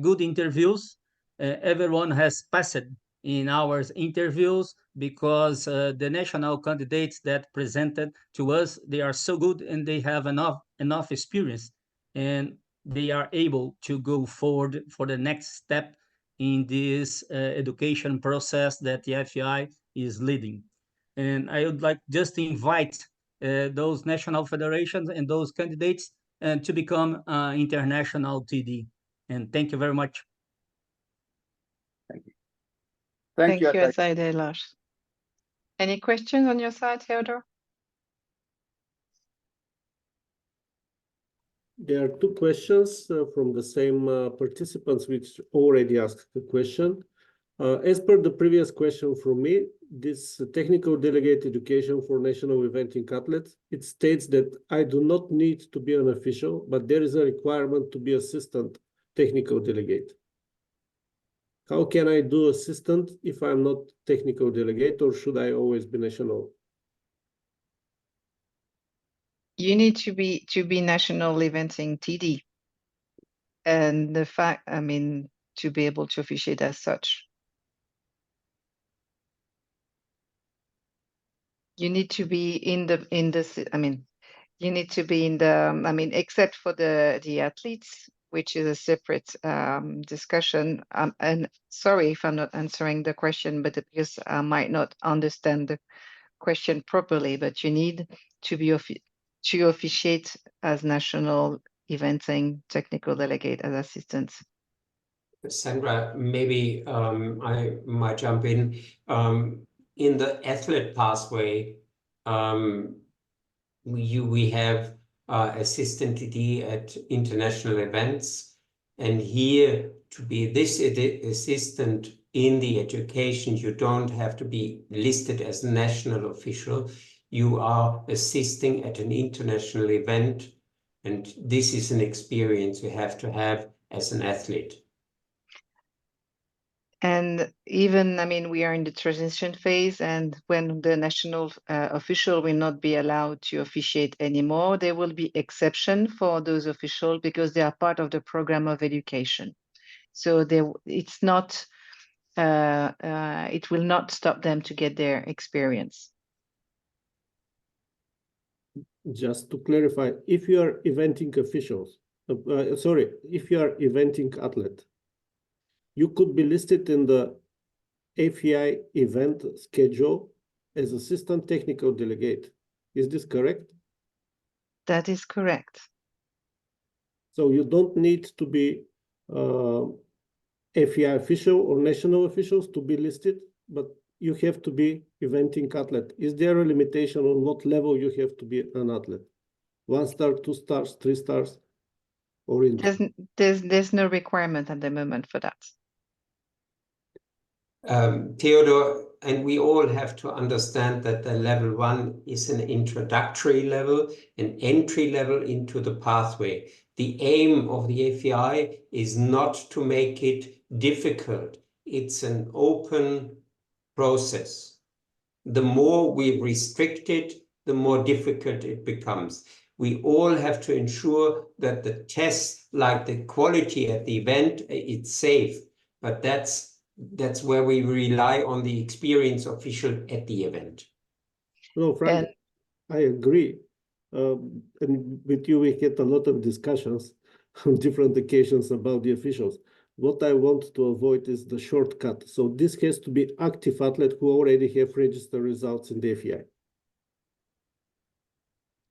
good interviews. Everyone has passed in our interviews because the national candidates that presented to us, they are so good and they have enough experience, and they are able to go forward for the next step in this education process that the FEI is leading. And I would like just to invite those national federations and those candidates to become international TD. And thank you very much. Thank you. Thank you, Ataide, Lars. Any questions on your side, Theodor? There are 2 questions from the same participants which already asked the question. As per the previous question from me, this technical delegate education for national eventing athletes, it states that I do not need to be an official, but there is a requirement to be assistant technical delegate. How can I do assistant if I'm not technical delegate, or should I always be national? You need to be national eventing TD. And the fact, I mean, to be able to officiate as such. You need to be in the you need to be in the, except for the athletes, which is a separate discussion. And sorry if I'm not answering the question, but because I might not understand the question properly, but you need to be to officiate as national eventing technical delegate as assistant. Sandra, maybe I might jump in. In the athlete pathway, we have assistant TD at international events. And here, to be this assistant in the education, you don't have to be listed as a national official. You are assisting at an international event. And this is an experience you have to have as an athlete. And even, we are in the transition phase, and when the national official will not be allowed to officiate anymore, there will be exception for those officials because they are part of the program of education. So it's not, it will not stop them to get their experience. Just to clarify, if you are eventing officials, if you are eventing athlete, you could be listed in the FEI event schedule as assistant technical delegate. Is this correct? That is correct. So you don't need to be FEI official or national officials to be listed, but you have to be eventing athlete. Is there a limitation on what level you have to be an athlete? 1 star, 2 stars, 3 stars, or in? There's no requirement at the moment for that. Theodor, and we all have to understand that the level 1 is an introductory level, an entry level into the pathway. The aim of the FEI is not to make it difficult. It's an open process. The more we restrict it, the more difficult it becomes. We all have to ensure that the test, like the quality at the event, it's safe, but that's where we rely on the experienced official at the event. No, Frank, I agree. And with you, we had a lot of discussions on different occasions about the officials. What I want to avoid is the shortcut. So this has to be active athlete who already have registered results in the FEI.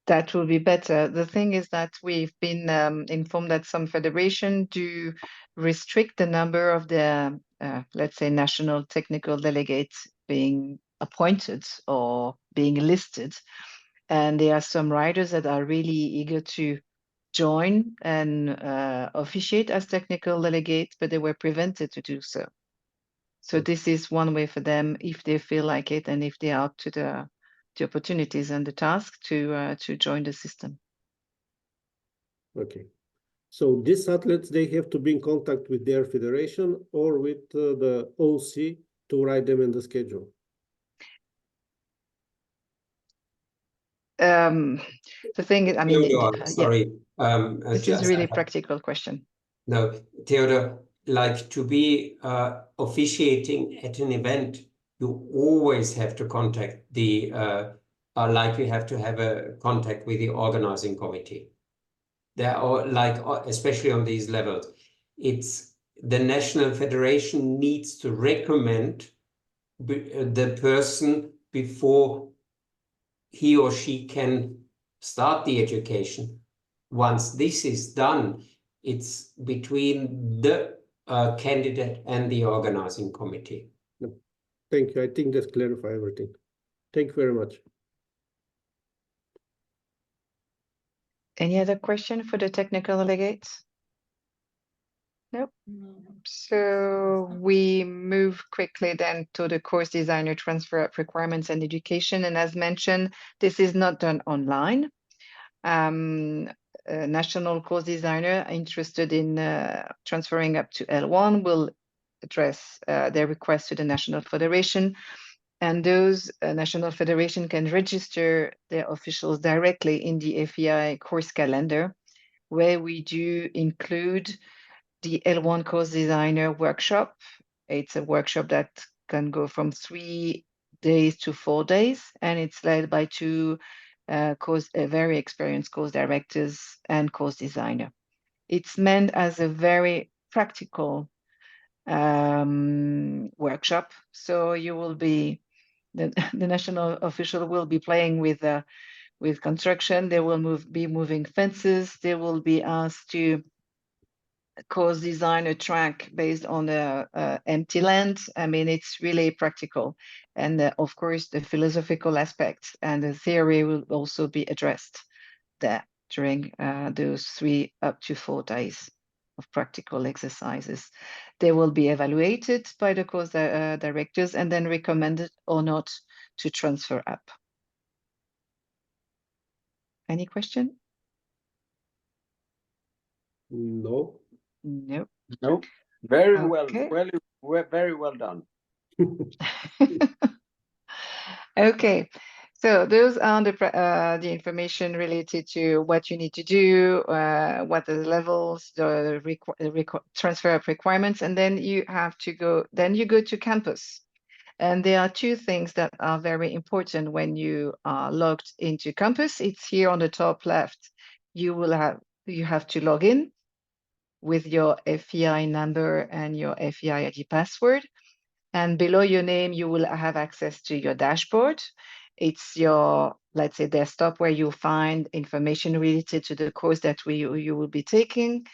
That will be better. The thing is that we've been informed that some federations do restrict the number of the, let's say, national technical delegates being appointed or being listed. And there are some riders that are really eager to join and officiate as technical delegates, but they were prevented to do so. So this is one way for them, if they feel like it and if they are up to the opportunities and the task, to join the system. Okay. So these athletes, they have to be in contact with their federation or with the OC to write them in the schedule. The thing is, I mean, Theodore, sorry. this is really a practical question. No, Theodore, like to be officiating at an event, you always have to contact the, like you have to have a contact with the organizing committee. There are like, especially on these levels, it's the national federation needs to recommend the person before he or she can start the education. Once this is done, it's between the candidate and the organizing committee. Thank you. I think that clarifies everything. Thank you very much. Any other question for the technical delegates? Nope. So we move quickly then to the course designer transfer of requirements and education. And as mentioned, this is not done online. A national course designer interested in transferring up to L1 will address their request to the National Federation. And those National Federation can register their officials directly in the FEI course calendar, where we do include the L1 course designer workshop. It's a workshop that can go from 3 days to 4 days, and it's led by two very experienced course directors and course designer. It's meant as a very practical workshop. So you will be, the national official will be playing with construction. They will be moving fences. They will be asked to course design a track based on the empty land. I mean, it's really practical. And of course, the philosophical aspects and the theory will also be addressed there during those 3 up to 4 days of practical exercises. They will be evaluated by the course directors and then recommended or not to transfer up. Any question? No. No. No. Very Okay. very well done. Okay, so those are the information related to what you need to do, what are the levels, the transfer of requirements, and then you have to go. Then you go to campus, and there are 2 things that are very important when you are logged into campus. It's here on the top left. You have to log in with your FEI number and your FEI ID password. And below your name, you will have access to your dashboard. It's your, let's say, desktop where you'll find information related to the course that you will be taking,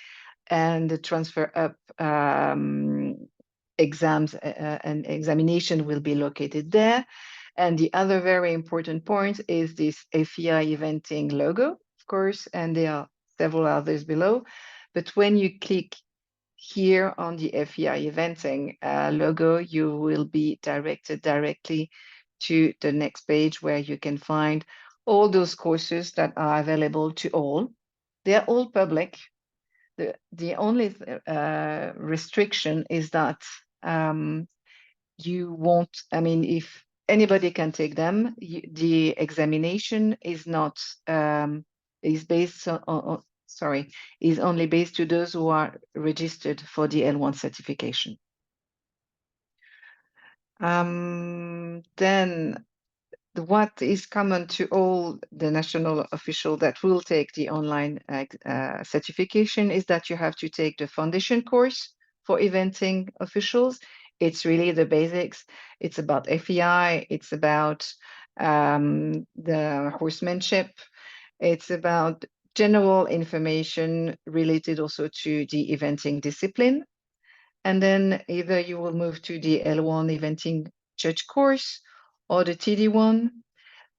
and the transfer up exams and examination will be located there. And the other very important point is this FEI eventing logo, of course, and there are several others below. But when you click here on the FEI eventing logo, you will be directed directly to the next page where you can find all those courses that are available to all. They're all public. The only restriction is that you won't, I mean, if anybody can take them, the examination is not, is based on is only based to those who are registered for the L1 certification. Then what is common to all the national officials that will take the online certification is that you have to take the foundation course for eventing officials. It's really the basics. It's about FEI. It's about the horsemanship. It's about general information related also to the eventing discipline. And then either you will move to the L1 eventing judge course, or the TD1,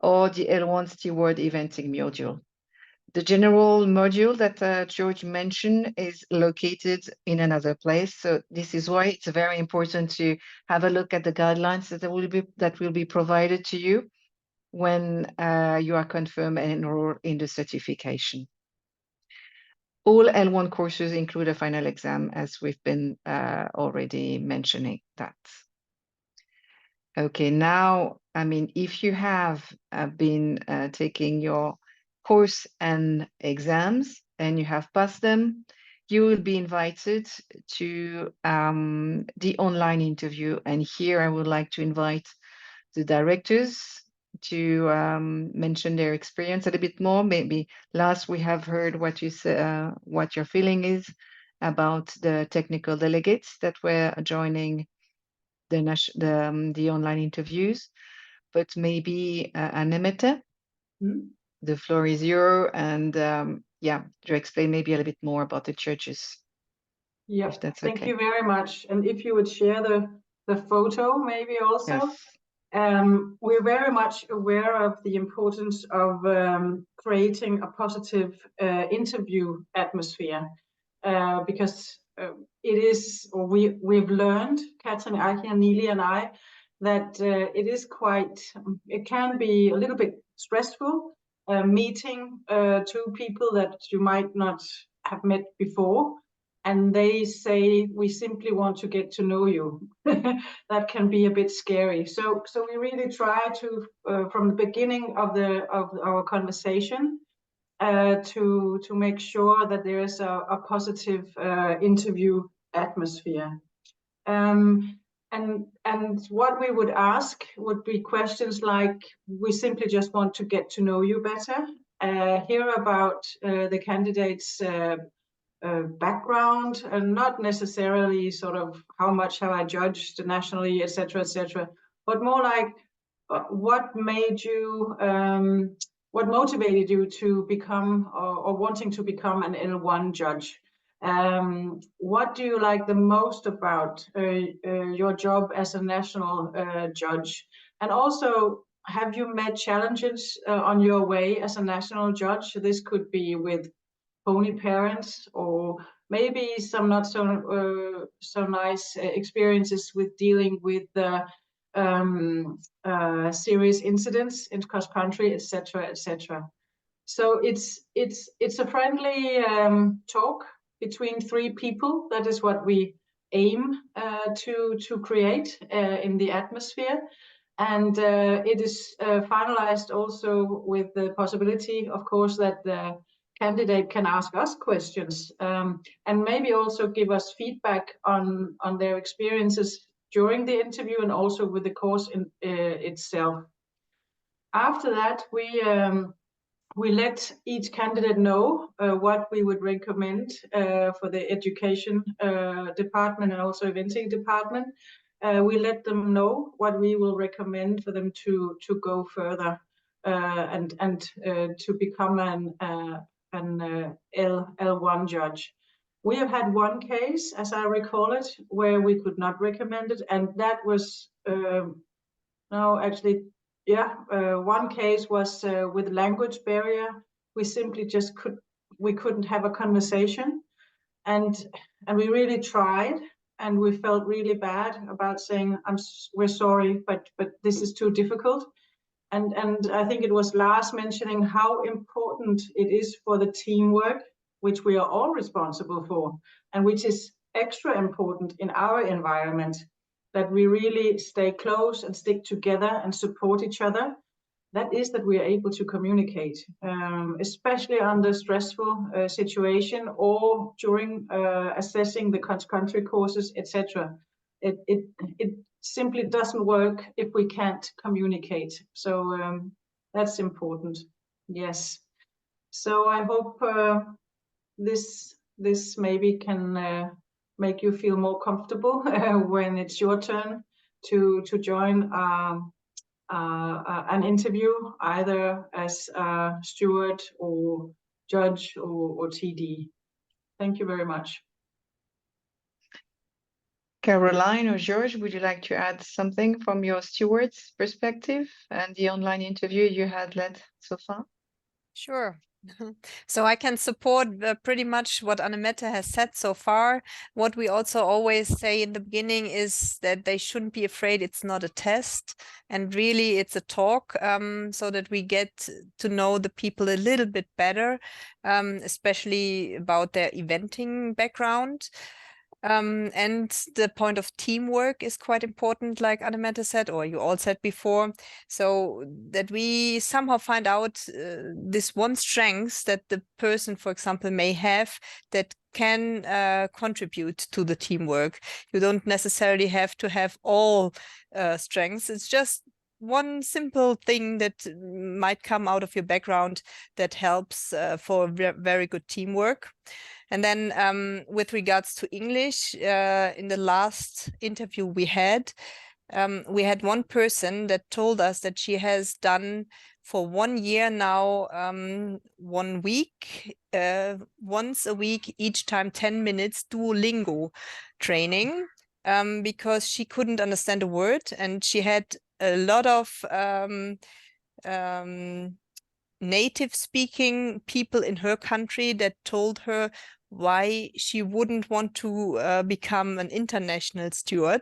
or the L1 Steward eventing module. The general module that George mentioned is located in another place. So this is why it's very important to have a look at the guidelines that will be provided to you when you are confirmed and enrolled in the certification. All L1 courses include a final exam, as we've been already mentioning that. Okay, now, I mean, if you have been taking your course and exams and you have passed them, you will be invited to the online interview. And here I would like to invite the directors to mention their experience a little bit more. Maybe Lars, we have heard what you say, what your feeling is about the technical delegates that were joining the online interviews, but maybe Anne-Mette, the floor is yours, and yeah, to explain maybe a little bit more about the churches. Yeah, if that's thank okay. you very much. And if you would share the photo maybe also. Yes. We're very much aware of the importance of creating a positive interview atmosphere because it is, or we've learned, Katrin, Eichinger-Kniely and I, that it can be a little bit stressful meeting two people that you might not have met before. And they say, we simply want to get to know you. That can be a bit scary. So we really try to, from the beginning of our conversation, to make sure that there is a positive interview atmosphere. And what we would ask would be questions like, we simply just want to get to know you better, hear about the candidates' background, and not necessarily sort of how much have I judged nationally, etc., but more like what motivated you to become or wanting to become an L1 judge? What do you like the most about your job as a national judge? And also, have you met challenges on your way as a national judge? This could be with pony parents, or maybe some not so nice experiences with dealing with the serious incidents in cross country, etc., So it's a friendly talk between three people. That is what we aim to create in the atmosphere. And it is finalized also with the possibility, of course, that the candidate can ask us questions and maybe also give us feedback on their experiences during the interview and also with the course itself. After that, we let each candidate know what we would recommend for the education department and also eventing department. We let them know what we will recommend for them to go further and to become an L1 judge. We have had one case, as I recall it, where we could not recommend it, and that was one case was with language barrier. We simply just couldn't have a conversation, and we really tried, and we felt really bad about saying we're sorry, but this is too difficult. And I think it was Lars mentioning how important it is for the teamwork, which we are all responsible for, and which is extra important in our environment, that we really stay close and stick together and support each other. That is that we are able to communicate, especially under stressful situation or during assessing the country courses, etc. It simply doesn't work if we can't communicate. So that's important. Yes. So I hope this maybe can make you feel more comfortable when it's your turn to join an interview, either as a steward or judge or TD. Thank you very much. Caroline or George, would you like to add something from your steward's perspective and the online interview you had led so far? Sure. So I can support pretty much what Anne-Mette has said so far. What we also always say in the beginning is that they shouldn't be afraid it's not a test, and really it's a talk, so that we get to know the people a little bit better, especially about their eventing background. And the point of teamwork is quite important, like Anne-Mette said, or you all said before, so that we somehow find out this one strength that the person, for example, may have that can contribute to the teamwork. You don't necessarily have to have all strengths. It's just one simple thing that might come out of your background that helps for very good teamwork. And then with regards to English, in the last interview we had one person that told us that she has done for 1 year now, 1 week, once a week, each time 10 minutes Duolingo training, because she couldn't understand a word, and she had a lot of native speaking people in her country that told her why she wouldn't want to become an international steward.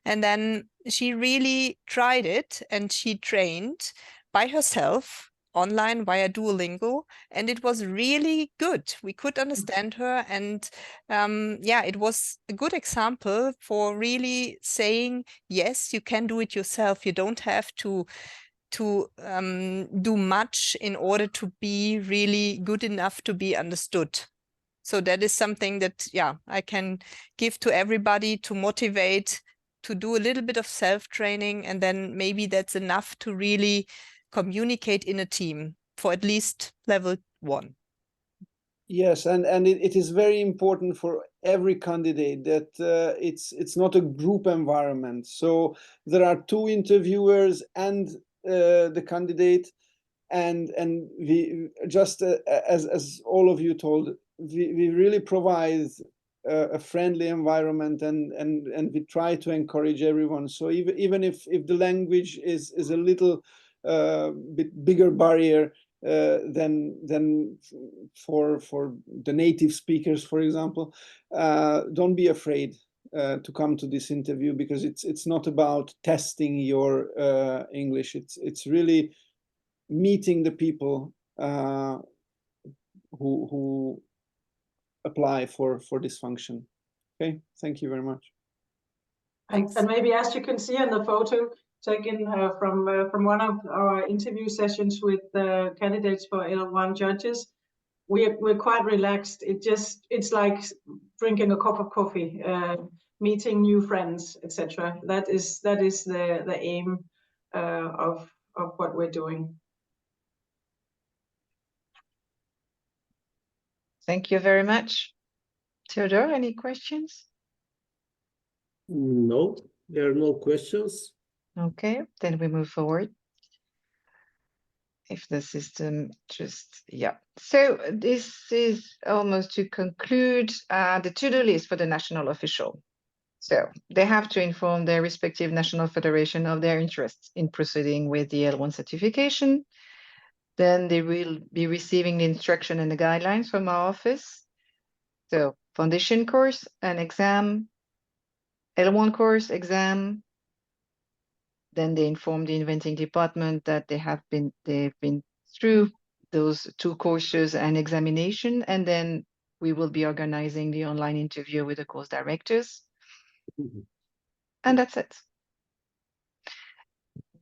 And then she really tried it, and she trained by herself online via Duolingo, and it was really good. We could understand her, and yeah, it was a good example for really saying, yes, you can do it yourself. You don't have to do much in order to be really good enough to be understood. So that is something that, yeah, I can give to everybody to motivate, to do a little bit of self-training, and then maybe that's enough to really communicate in a team for at least level 1. Yes, and it is very important for every candidate that it's not a group environment. So there are 2 interviewers and the candidate, and we just as all of you told, we really provide a friendly environment, and we try to encourage everyone. So even if the language is a little bit bigger barrier than for the native speakers, for example, don't be afraid to come to this interview, because it's not about testing your English. It's really meeting the people who apply for this function. Okay, thank you very much. And maybe, as you can see in the photo taken from one of our interview sessions with the candidates for L1 judges, we're quite relaxed. It's like drinking a cup of coffee, meeting new friends, etc. That is the aim of what we're doing. Thank you very much. Theodore, any questions? No, there are no questions. Okay, then we move forward. If the system just, yeah. So this is almost to conclude the to-do list for the national official. So they have to inform their respective national federation of their interests in proceeding with the L1 certification. Then they will be receiving the instruction and the guidelines from our office. So foundation course, an exam, L1 course, exam. Then they inform the inventing department that they've been through those 2 courses and examination, and then we will be organizing the online interview with the course directors. And that's it.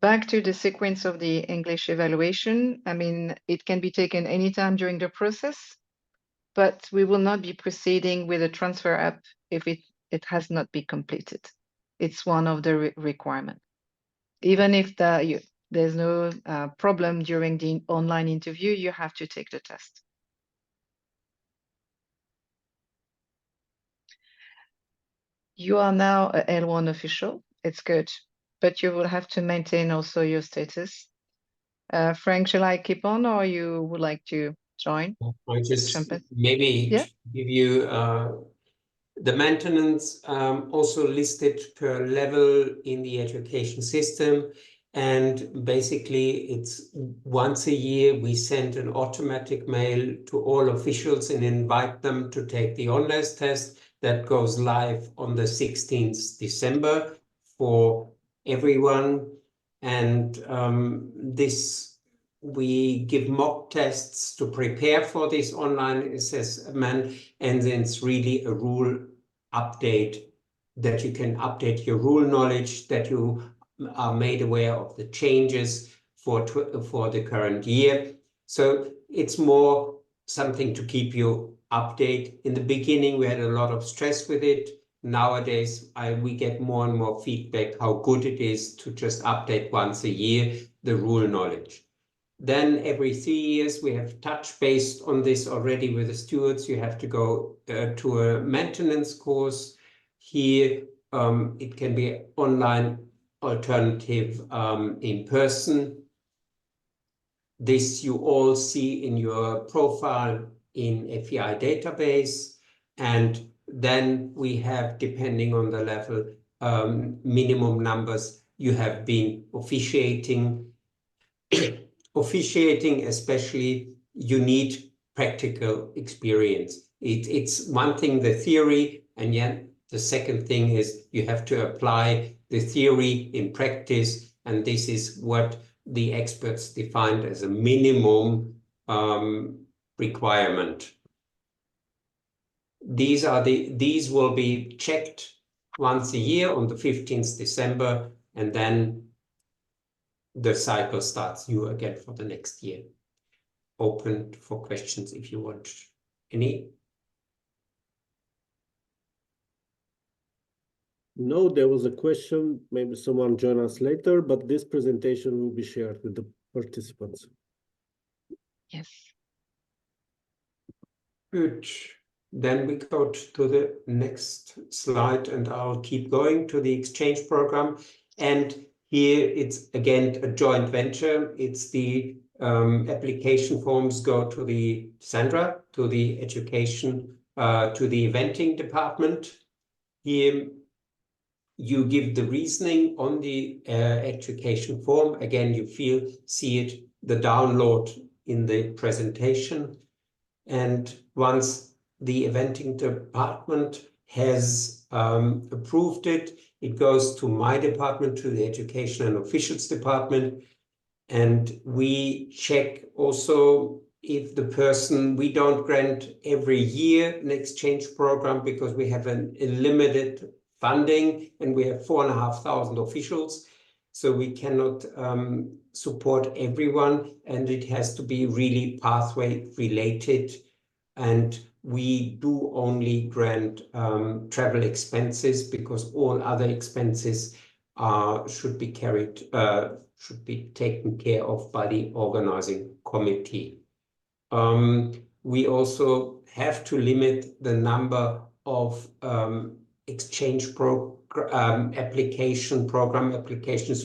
Back to the sequence of the English evaluation. I mean, it can be taken anytime during the process, but we will not be proceeding with a transfer app if it has not been completed. It's one of the requirements. Even if there's no problem during the online interview, you have to take the test. You are now a L1 official. It's good, but you will have to maintain also your status. Frank, shall I keep on, or you would like to join? I just maybe give you the maintenance also listed per level in the education system. And basically, it's once a year we send an automatic mail to all officials and invite them to take the online test that goes live on the 16th December for everyone. And this, we give mock tests to prepare for this online assessment, and then it's really a rule update that you can update your rule knowledge, that you are made aware of the changes for the current year. So it's more something to keep you update. In the beginning, we had a lot of stress with it. Nowadays, we get more and more feedback how good it is to just update once a year the rule knowledge. Then every 3 years, we have touch based on this already with the stewards. You have to go to a maintenance course. Here, it can be online, alternative in person. This you all see in your profile in FEI database. And then we have, depending on the level, minimum numbers you have been officiating. Officiating, especially, you need practical experience. It's one thing, the theory, and yet the second thing is you have to apply the theory in practice, and this is what the experts defined as a minimum requirement. These will be checked once a year on the 15th December, and then the cycle starts new again for the next year. Open for questions if you want any. No, there was a question. Maybe someone join us later, but this presentation will be shared with the participants. Yes. Good. Then we go to the next slide, and I'll keep going to the exchange program. And here it's again a joint venture. It's the application forms go to the Sandra, to the education, to the eventing department. Here you give the reasoning on the education form. Again, you see it, the download in the presentation. And once the eventing department has approved it, it goes to my department, to the education and officials department. And we check also if the person, we don't grant every year an exchange program because we have a limited funding and we have 4,500 officials. So we cannot support everyone, and it has to be really pathway related. And we do only grant travel expenses because all other expenses should be taken care of by the organizing committee. We also have to limit the number of exchange program applications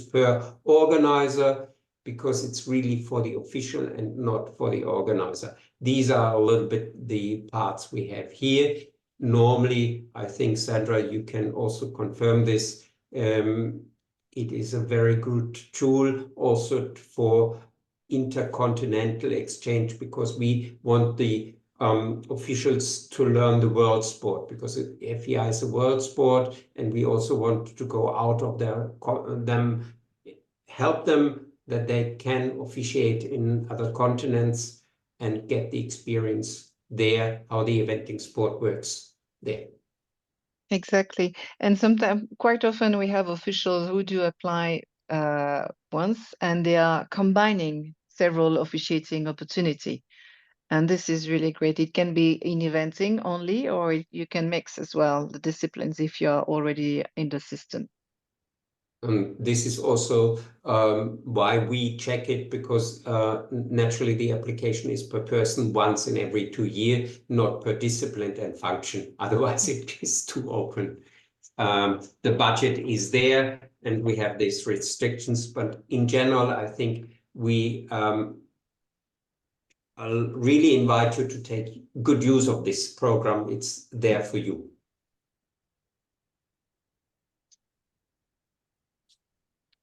per organizer, because it's really for the official and not for the organizer. These are a little bit the parts we have here. Normally, I think, Sandra, you can also confirm this. It is a very good tool also for intercontinental exchange, because we want the officials to learn the world sport, because FEI is a world sport, and we also want to go out of them, help them that they can officiate in other continents and get the experience there, how the eventing sport works there. Exactly. And sometimes, quite often, we have officials who do apply once, and they are combining several officiating opportunity. And this is really great. It can be in eventing only, or you can mix as well the disciplines if you're already in the system. This is also why we check it, because naturally the application is per person once in every 2 years, not per discipline and function. Otherwise, it is too open. The budget is there, and we have these restrictions. But in general, I think we I'll really invite you to take good use of this program. It's there for you.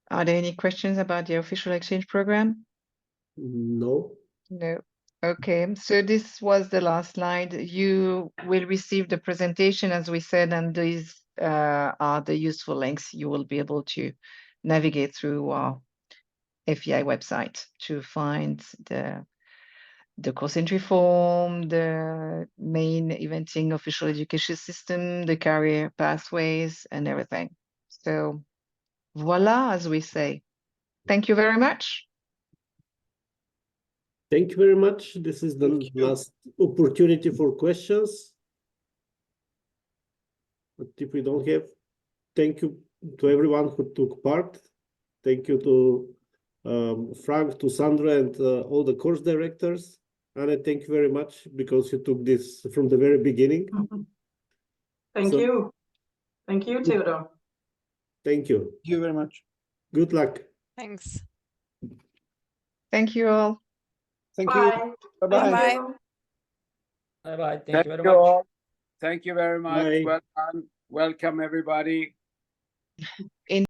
Are there any questions about the official exchange program? No. No. Okay, so this was the last slide. You will receive the presentation, as we said, and these are the useful links you will be able to navigate through our FEI website to find the course entry form, the main eventing official education system, the career pathways, and everything. So voila, as we say. Thank you very much. Thank you very much. This is the last opportunity for questions. But if we don't have, thank you to everyone who took part. Thank you to Frank, to Sandra, and all the course directors. Anne, thank you very much because you took this from the very beginning. Thank you. Thank you, Theodor. Thank you. Thank you very much. Good luck. Thanks. Thank you all. Thank Bye. you. Bye-bye. Bye. Bye-bye. Thank you very you much. all. Thank you very much. Bye. Well done. Welcome, everybody.